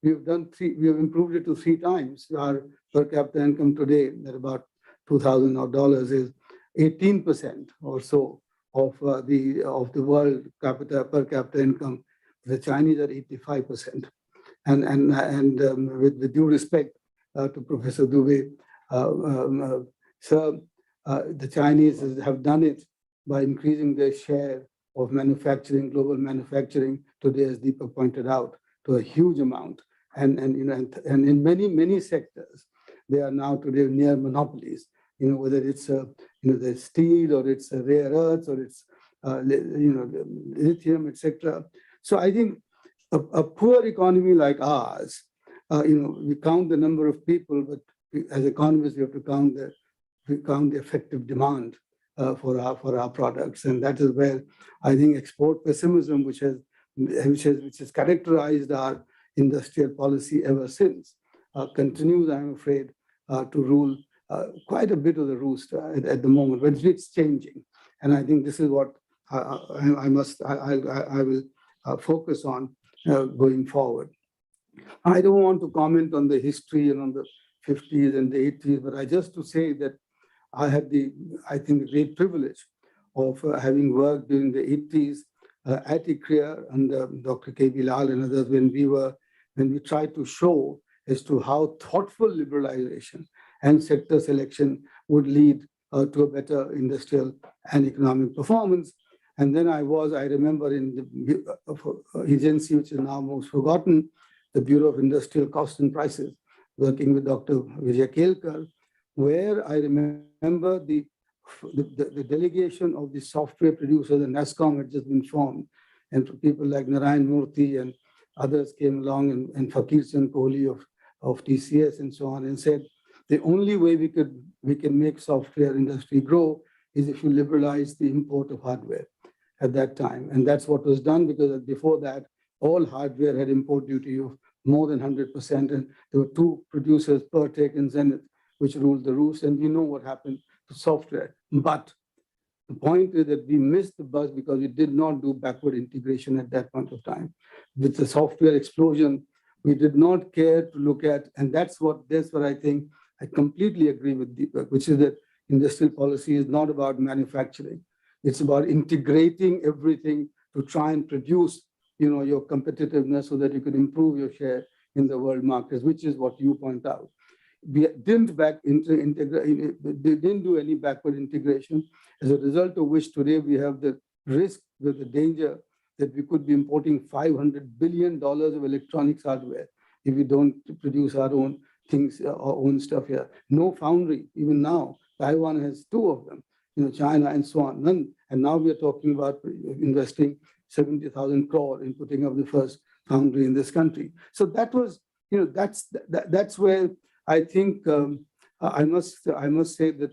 We have improved it to 3 times. Our per capita income today at about $2,000 is 18% or so of the world per capita income. The Chinese are 85%. And with due respect to Professor Dubey, sir, the Chinese have done it by increasing their share of manufacturing, global manufacturing today, as Deepak pointed out, to a huge amount. And in many sectors, they are now today near monopolies. Whether it's the steel or it's rare earths or it's lithium, etc. So I think a poor economy like ours, we count the number of people, but as economists, we have to count the effective demand for our products, and that is where I think export pessimism, which has characterized our industrial policy ever since continues, I'm afraid, to rule quite a bit of the roost at the moment, but it's changing. And I think this is what I will focus on going forward. I don't want to comment on the history and on the 50s and the 80s, but I just to say that I had I think, the great privilege of having worked during the 80s at ICRIER under Dr. K.B. Lal and others when we tried to show as to how thoughtful liberalization and sector selection would lead to a better industrial and economic performance. And then I remember in the agency, which is now most forgotten, the Bureau of Industrial Cost and Prices, working with Dr. Vijay Kelkar, where I remember the delegation of the software producers, and NASCOM had just been formed, and people like Narayan Murthy and others came along, and Fakir Chand Kohli of TCS and so on, and said, the only way we can make software industry grow is if you liberalize the import of hardware at that time. And that's what was done, because before that, all hardware had import duty of more than 100%. And there were two producers, Pertec and Zenith, which ruled the roost. And we know what happened to software. But the point is that we missed the bus because we did not do backward integration at that point of time. With the software explosion, we did not care to look at, and that's what I think I completely agree with Deepak, which is that industrial policy is not about manufacturing. It's about integrating everything to try and produce, your competitiveness so that you can improve your share in the world markets, which is what you point out. We didn't do any backward integration, as a result of which today we have the risk, with the danger that we could be importing $500 billion of electronics hardware if we don't produce our own things, our own stuff here. No foundry, even now. Taiwan has two of them, China and so on. None. And now we are talking about investing 70,000 crore in putting up the first foundry in this country. So that was, that's where I think I must say that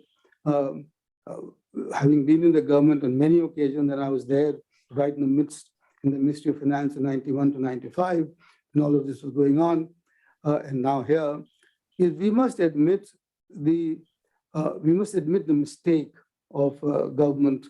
having been in the government on many occasions, and I was there right in the Ministry of Finance in 91 to 95, and all of this was going on, and now here, is we must admit the mistake of government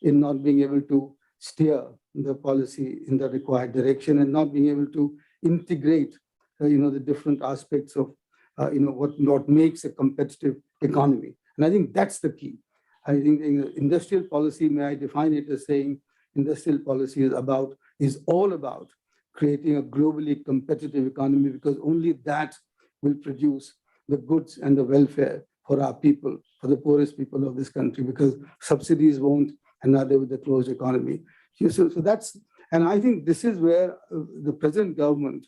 in not being able to steer the policy in the required direction and not being able to integrate, the different aspects of, what makes a competitive economy. And I think that's the key. I think industrial policy, may I define it as saying, industrial policy is all about creating a globally competitive economy, because only that will produce the goods and the welfare for our people, for the poorest people of this country, because subsidies won't, and neither with the closed economy. So that's, and I think this is where the present government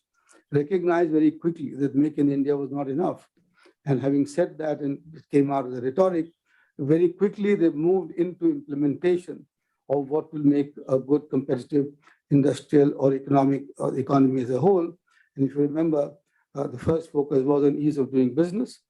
recognized very quickly that Make in India was not enough. And having said that, and it came out of the rhetoric, very quickly they moved into implementation of what will make a good competitive industrial or economy as a whole. And if you remember, the first focus was on ease of doing business,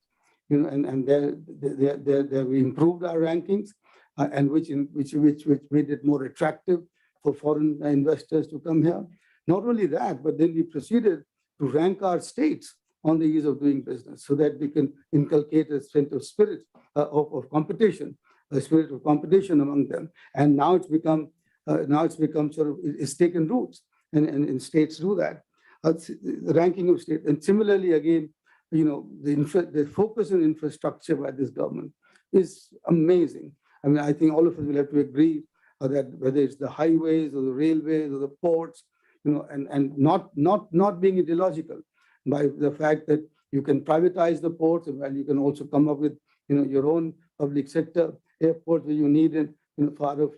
and there we improved our rankings, and which made it more attractive for foreign investors to come here. Not only that, but then we proceeded to rank our states on the ease of doing business, so that we can inculcate a sense of spirit of competition, a spirit of competition among them. And now it's become it's taken roots, and states do that. The ranking of states, and similarly again, the focus on infrastructure by this government is amazing. I mean, I think all of us will have to agree that whether it's the highways or the railways or the ports, and not being ideological by the fact that you can privatize the ports, and you can also come up with your own public sector airports where you need it, far off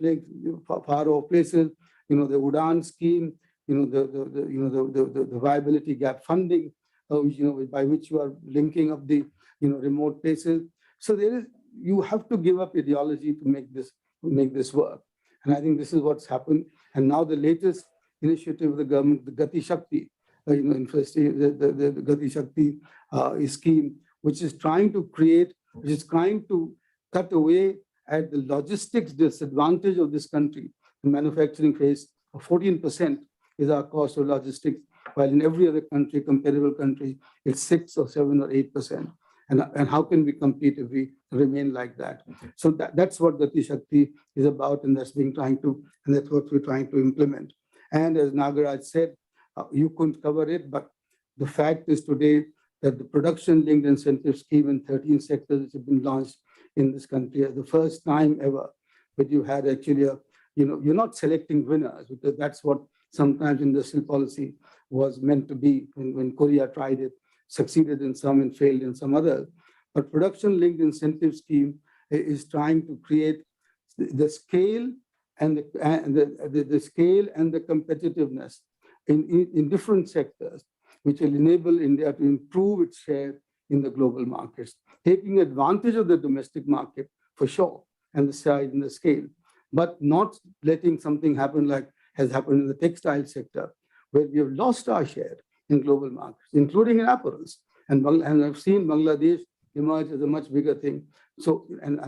places, the Udan scheme, the viability gap funding, by which you are linking up the remote places. So you have to give up ideology to make this work. And I think this is what's happened. And now the latest initiative of the government, the Gati Shakti, the Gati Shakti scheme, which is trying to cut away at the logistics disadvantage of this country. The manufacturing phase, 14% is our cost of logistics while in every other country, comparable country, it's 6 or 7 or 8%. And how can we compete if we remain like that? So that's what Gati Shakti is about, and that's what we're trying to implement. And as Nagaraj said, you couldn't cover it, but the fact is today that the production-linked incentive scheme in 13 sectors which have been launched in this country is the first time ever that you had actually you're not selecting winners, because that's what sometimes industrial policy was meant to be when Korea tried it, succeeded in some and failed in some others. But production-linked incentive scheme is trying to create the scale and the scale and the competitiveness in different sectors, which will enable India to improve its share in the global markets, taking advantage of the domestic market for sure, and the size and the scale, but not letting something happen like has happened in the textile sector, where we have lost our share in global markets, including in apparels. And I've seen Bangladesh emerge as a much bigger thing. So, and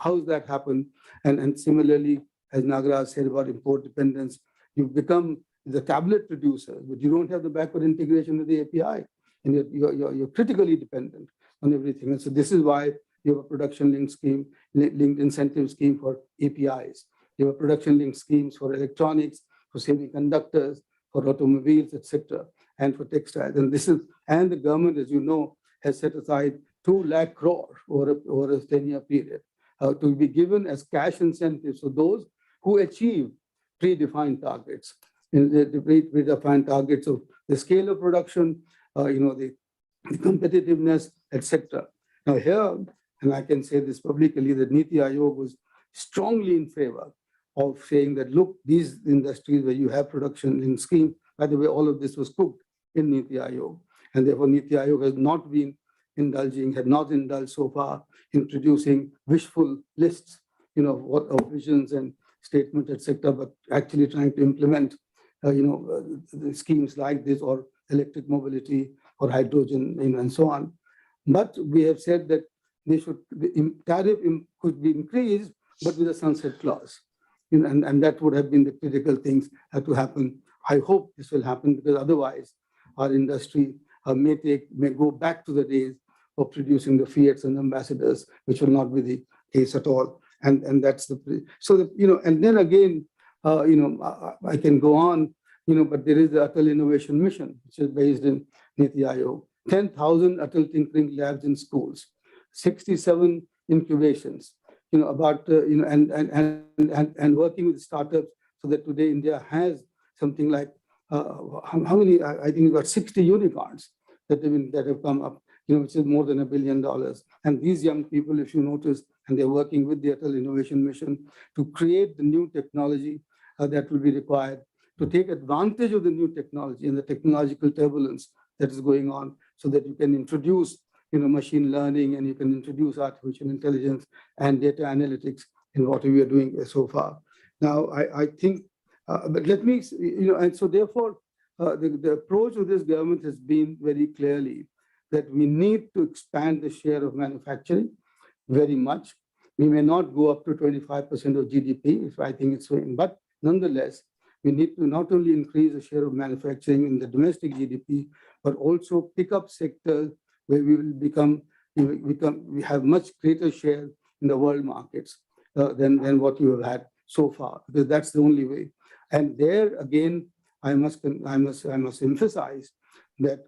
how does that happen? And similarly, as Nagaraj said about import dependence, you've become the tablet producer, but you don't have the backward integration with the API, and you're critically dependent on everything. And so this is why you have a production-linked incentive scheme for APIs. You have production-linked schemes for electronics, for semiconductors, for automobiles, etc., and for textiles. And the government, as you know, has set aside 2 lakh crore over a 10-year period to be given as cash incentives for those who achieve predefined targets. In the predefined targets of the scale of production, the competitiveness, etc. Now here, and I can say this publicly, that Niti Aayog was strongly in favor of saying that, look, these industries where you have production in scheme, by the way, all of this was cooked in Niti Aayog. And therefore, Niti Aayog has not been had not indulged so far in producing wishful lists, of visions and statements, etc., but actually trying to implement, the schemes like this, or electric mobility, or hydrogen, and so on. But we have said that the tariff could be increased, but with a sunset clause. And that would have been the critical things had to happen. I hope this will happen, because otherwise our industry may go back to the days of producing the Fiats and ambassadors, which will not be the case at all. And that's and then again, I can go on, but there is the Atal Innovation Mission, which is based in Niti Aayog, 10,000 Atal Tinkering Labs in schools, 67 incubations, about, and working with startups, so that today India has something like, how many, I think about 60 unicorns that have come up, which is more than $1 billion. And these young people, if you notice, and they're working with the Atal Innovation Mission to create the new technology that will be required to take advantage of the new technology and the technological turbulence that is going on, so that you can introduce, machine learning, and you can introduce artificial intelligence and data analytics in what we are doing so far. Now, I think, but let me, and so therefore, the approach of this government has been very clearly that we need to expand the share of manufacturing very much. We may not go up to 25% of GDP, if I think it's going, but nonetheless, we need to not only increase the share of manufacturing in the domestic GDP, but also pick up sectors where we will we have much greater share in the world markets than what we have had so far, because that's the only way. And there again, I must emphasize that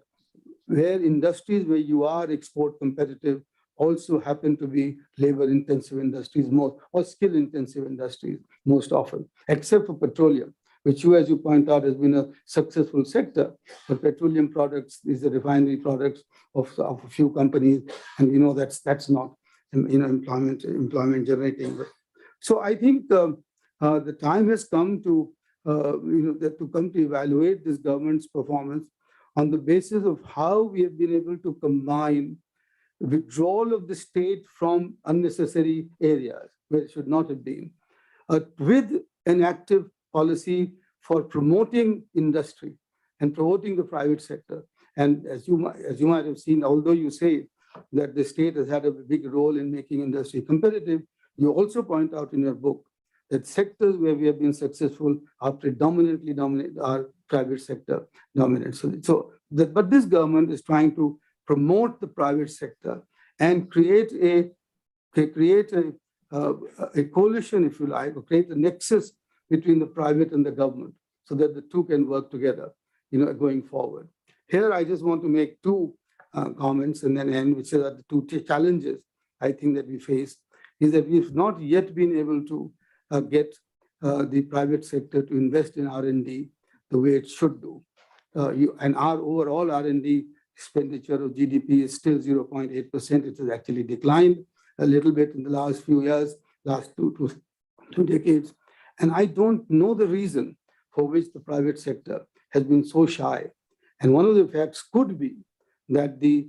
where industries where you are export competitive also happen to be labor-intensive industries more, or skill-intensive industries most often, except for petroleum, which as you point out, has been a successful sector. But petroleum products is the refinery products of a few companies, and that's not employment generating. So I think the time has come to evaluate this government's performance on the basis of how we have been able to combine withdrawal of the state from unnecessary areas where it should not have been, with an active policy for promoting industry and promoting the private sector. And as you might have seen, although you say that the state has had a big role in making industry competitive, you also point out in your book that sectors where we have been successful are predominantly are private sector dominant. But this government is trying to promote the private sector and create a coalition, if you like, or create a nexus between the private and the government so that the two can work together, going forward. Here, I just want to make two comments and then end, which are the two challenges I think that we face, is that we've not yet been able to get the private sector to invest in R&D the way it should do. And our overall R&D expenditure of GDP is still 0.8%. It has actually declined a little bit in the last few years, last two decades. And I don't know the reason for which the private sector has been so shy. And one of the facts could be that the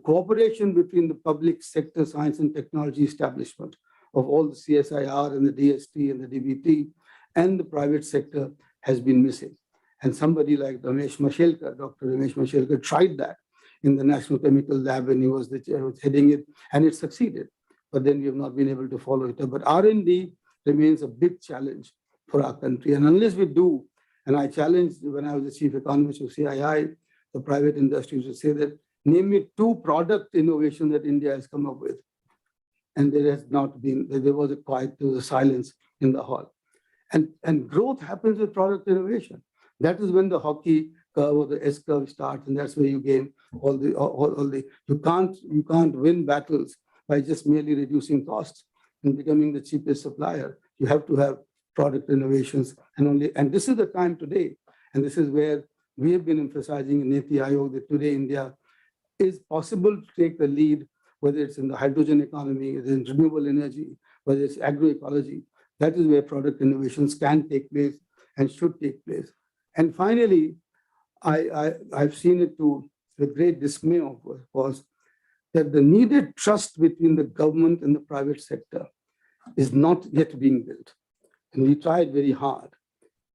cooperation between the public sector science and technology establishment of all the CSIR and the DST and the DBT and the private sector has been missing. And somebody like Dr. Ramesh Mashelkar tried that in the National Chemical Lab when he was heading it, and it succeeded. But then we have not been able to follow it up. But R&D remains a big challenge for our country. And unless we do, and I challenged when I was the chief economist of CII, the private industry to say that, name me two product innovations that India has come up with. And there has not been, there was a silence in the hall. And growth happens with product innovation. That is when the hockey curve or the S curve starts, and that's where you gain all the you can't win battles by just merely reducing costs and becoming the cheapest supplier. You have to have product innovations, and this is the time today, and this is where we have been emphasizing in Niti Aayog that today India is possible to take the lead, whether it's in the hydrogen economy, whether it's in renewable energy, whether it's agroecology. That is where product innovations can take place and should take place. And finally, I've seen it with great dismay, of course, that the needed trust between the government and the private sector is not yet being built. And we tried very hard.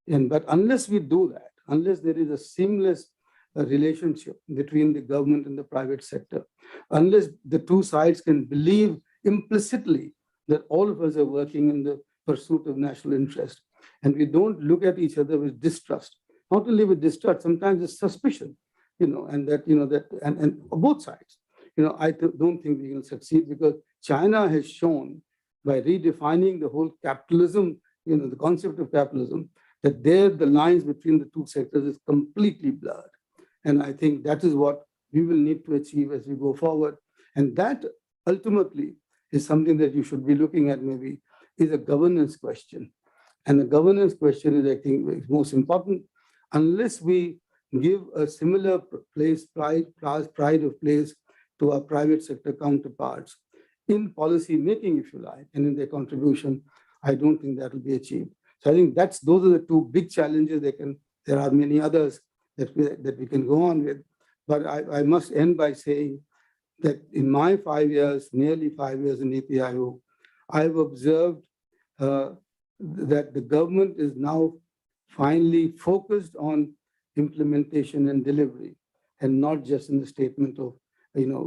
But unless we do that, unless there is a seamless relationship between the government and the private sector, unless the two sides can believe implicitly that all of us are working in the pursuit of national interest, and we don't look at each other with distrust, not only with distrust, sometimes it's suspicion, and both sides, I don't think we can succeed, because China has shown by redefining the whole capitalism, the concept of capitalism, that the lines between the two sectors is completely blurred. And I think that is what we will need to achieve as we go forward. And that ultimately is something that you should be looking at, maybe, is a governance question. And the governance question is, I think, most important. Unless we give a similar pride of place to our private sector counterparts in policy making, if you like, and in their contribution, I don't think that will be achieved. So I think those are the two big challenges. There are many others that we can go on with. But I must end by saying that in my 5 years, nearly 5 years in Niti Aayog, I've observed that the government is now finally focused on implementation and delivery, and not just in the statement of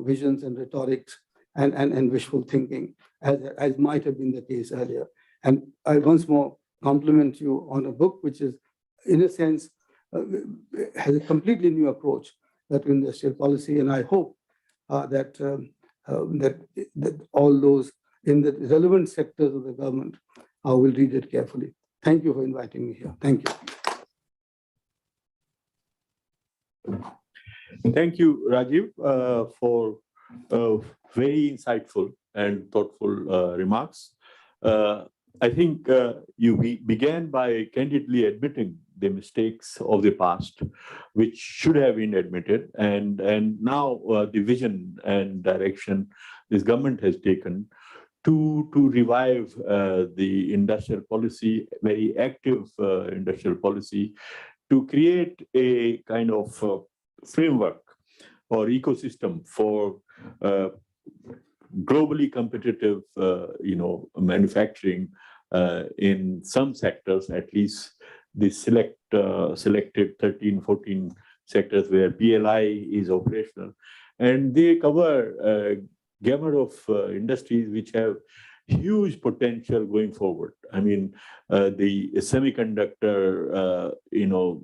visions and rhetorics and wishful thinking, as might have been the case earlier. And I once more compliment you on a book which is, in a sense, has a completely new approach to industrial policy. And I hope that all those in the relevant sectors of the government will read it carefully. Thank you for inviting me here. Thank you. Thank you, Rajiv, for very insightful and thoughtful remarks. I think you began by candidly admitting the mistakes of the past, which should have been admitted, and now the vision and direction this government has taken to revive the industrial policy, very active industrial policy, to create a kind of framework or ecosystem for globally competitive, manufacturing in some sectors, at least the selected 13, 14 sectors where PLI is operational. And they cover a gamut of industries which have huge potential going forward. I mean, the semiconductor,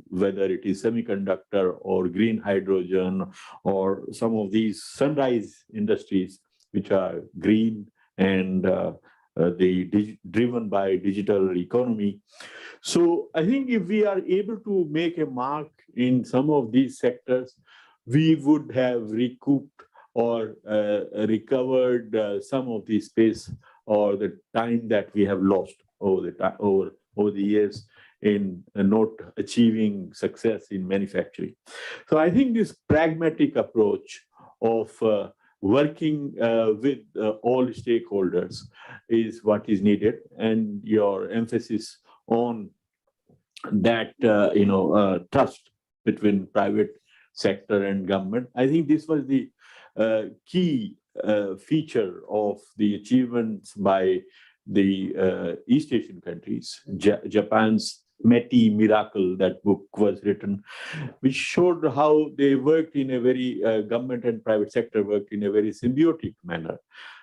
whether it is semiconductor or green hydrogen or some of these sunrise industries, which are green and driven by digital economy. So I think if we are able to make a mark in some of these sectors, we would have recouped or recovered some of the space or the time that we have lost over the years in not achieving success in manufacturing. So I think this pragmatic approach of working with all stakeholders is what is needed, and your emphasis on that trust between private sector and government. I think this was the key feature of the achievements by the East Asian countries. Japan's METI Miracle, that book was written, which showed how they worked in a very, government and private sector worked in a very symbiotic manner.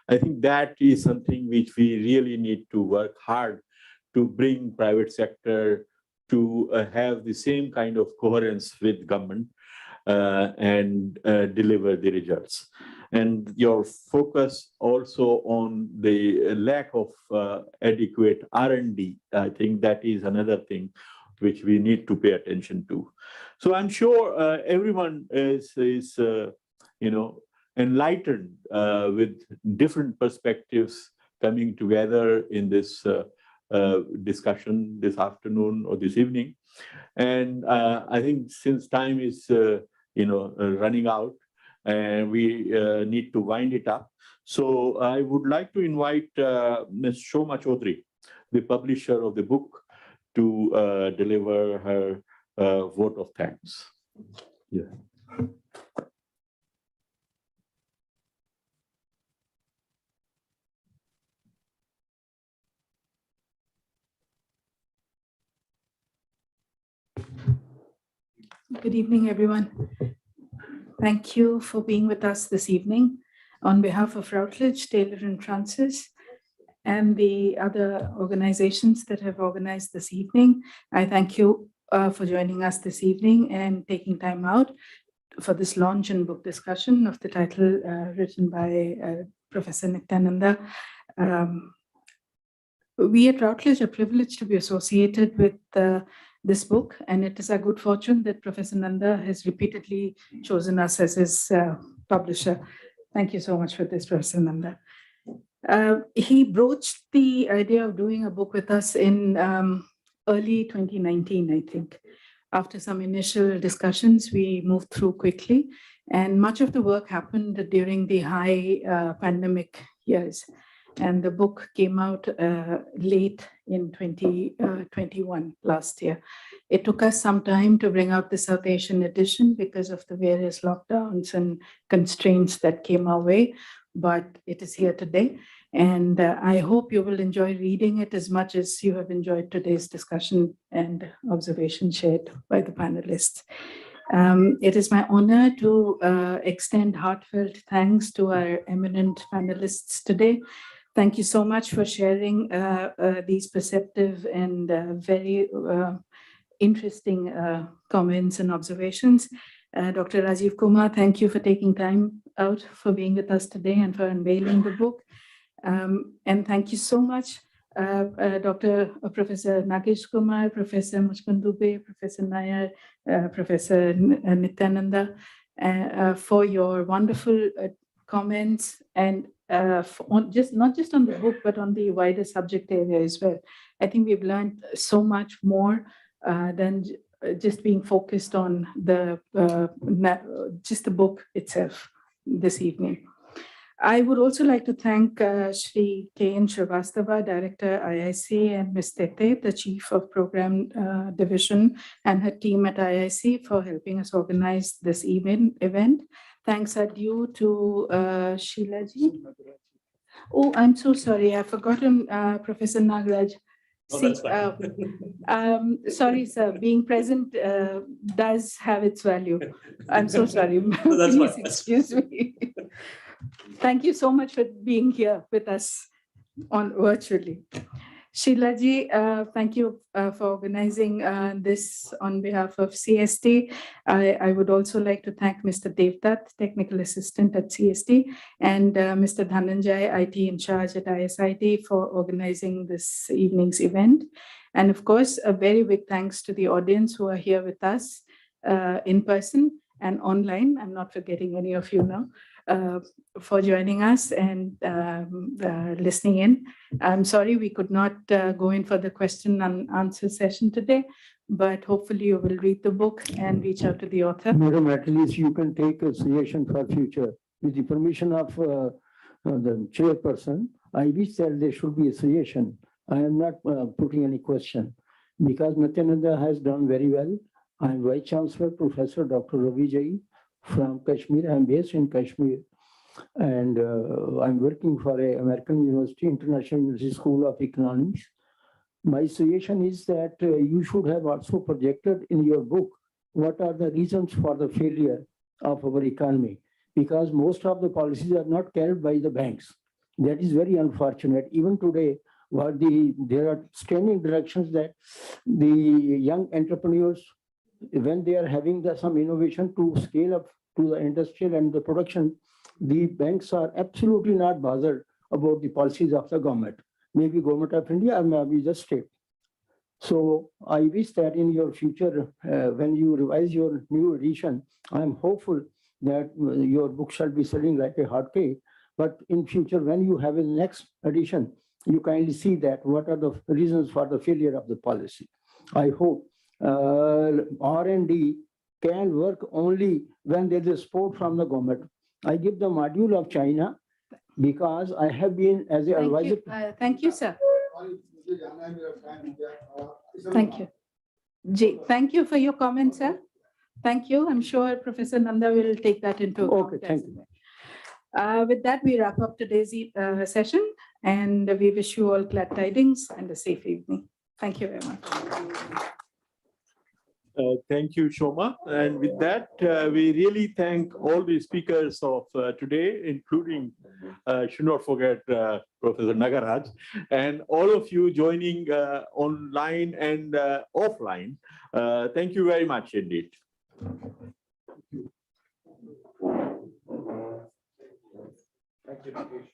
I think that is something which we really need to work hard to bring private sector to have the same kind of coherence with government and deliver the results. And your focus also on the lack of adequate R&D, I think that is another thing which we need to pay attention to. So I'm sure everyone is enlightened with different perspectives coming together in this discussion this afternoon or this evening. And I think since time is running out, and we need to wind it up. So I would like to invite Ms. Shoma Chaudhary, the publisher of the book, to deliver her vote of thanks. Yeah. Good evening, everyone. Thank you for being with us this evening. On behalf of Routledge, Taylor and Francis, and the other organizations that have organized this evening, I thank you for joining us this evening and taking time out for this launch and book discussion of the title written by Professor Nityananda. We at Routledge are privileged to be associated with this book, and it is our good fortune that Professor Nanda has repeatedly chosen us as his publisher. Thank you so much for this, Professor Nanda. He broached the idea of doing a book with us in early 2019, I think. After some initial discussions, we moved through quickly, and much of the work happened during the high pandemic years. And the book came out late in 2021, last year. It took us some time to bring out the South Asian edition because of the various lockdowns and constraints that came our way, but it is here today. And I hope you will enjoy reading it as much as you have enjoyed today's discussion and observation shared by the panelists. It is my honor to extend heartfelt thanks to our eminent panelists today. Thank you so much for sharing these perceptive and very interesting comments and observations. Dr. Rajiv Kumar, thank you for taking time out for being with us today and for unveiling the book. And thank you so much, Professor Nagesh Kumar, Professor Muchkund Dubey, Professor Nair, Professor Nityananda, for your wonderful comments and not just on the book, but on the wider subject area as well. I think we've learned so much more than just being focused on just the book itself this evening. I would also like to thank Shri K.N. Srivastava, Director IIC, and Ms. Tete, the Chief of Program Division, and her team at IIC for helping us organize this event. Thanks are due to Sheilaji. Oh, I'm so sorry. I've forgotten Professor Nagaraj. No, that's fine. Sorry, sir. Being present does have its value. I'm so sorry. No, that's Please fine. excuse me. Thank you so much for being here with us on virtually. Sheila ji, thank you for organizing this on behalf of CSD. I would also like to thank Mr. Devdutt, Technical Assistant at CSD, and Mr. Dhananjay, IT in charge at ISID, for organizing this evening's event. And of course, a very big thanks to the audience who are here with us in person and online. I'm not forgetting any of you now. For joining us and listening in. I'm sorry we could not go in for the question and answer session today, but hopefully you will read the book and reach out to the author. Madam, at least you can take a suggestion for future. With the permission of the chairperson, I wish that there should be a suggestion. I am not putting any question because Nityananda has done very well. I am Vice Chancellor, Professor Dr. Ravi Jai from Kashmir. I am based in Kashmir, and I'm working for a American University, International University School of Economics. My suggestion is that you should have also projected in your book what are the reasons for the failure of our economy, because most of the policies are not carried by the banks. That is very unfortunate. Even today, there are standing directions that the young entrepreneurs, when they are having some innovation to scale up to the industrial and the production, the banks are absolutely not bothered about the policies of the government, maybe government of India or maybe the state. So I wish that in your future, when you revise your new edition, I'm hopeful that your book shall be selling like a hotcake. But in future, when you have a next edition, you kindly see that what are the reasons for the failure of the policy. I hope R&D can work only when there is support from the government. I give the module of China because I have been as an advisor. Thank you, sir. Thank you. Thank you for your comments, sir. Thank you. I'm sure Professor Nanda will take that into account. Okay, thank you. With that, we wrap up today's session, and we wish you all glad tidings and a safe evening. Thank you very much. Thank you, Shoma. And with that, we really thank all the speakers of today, including, should not forget, Professor Nagaraj, and all of you joining online and offline. Thank you very much indeed. Thank you.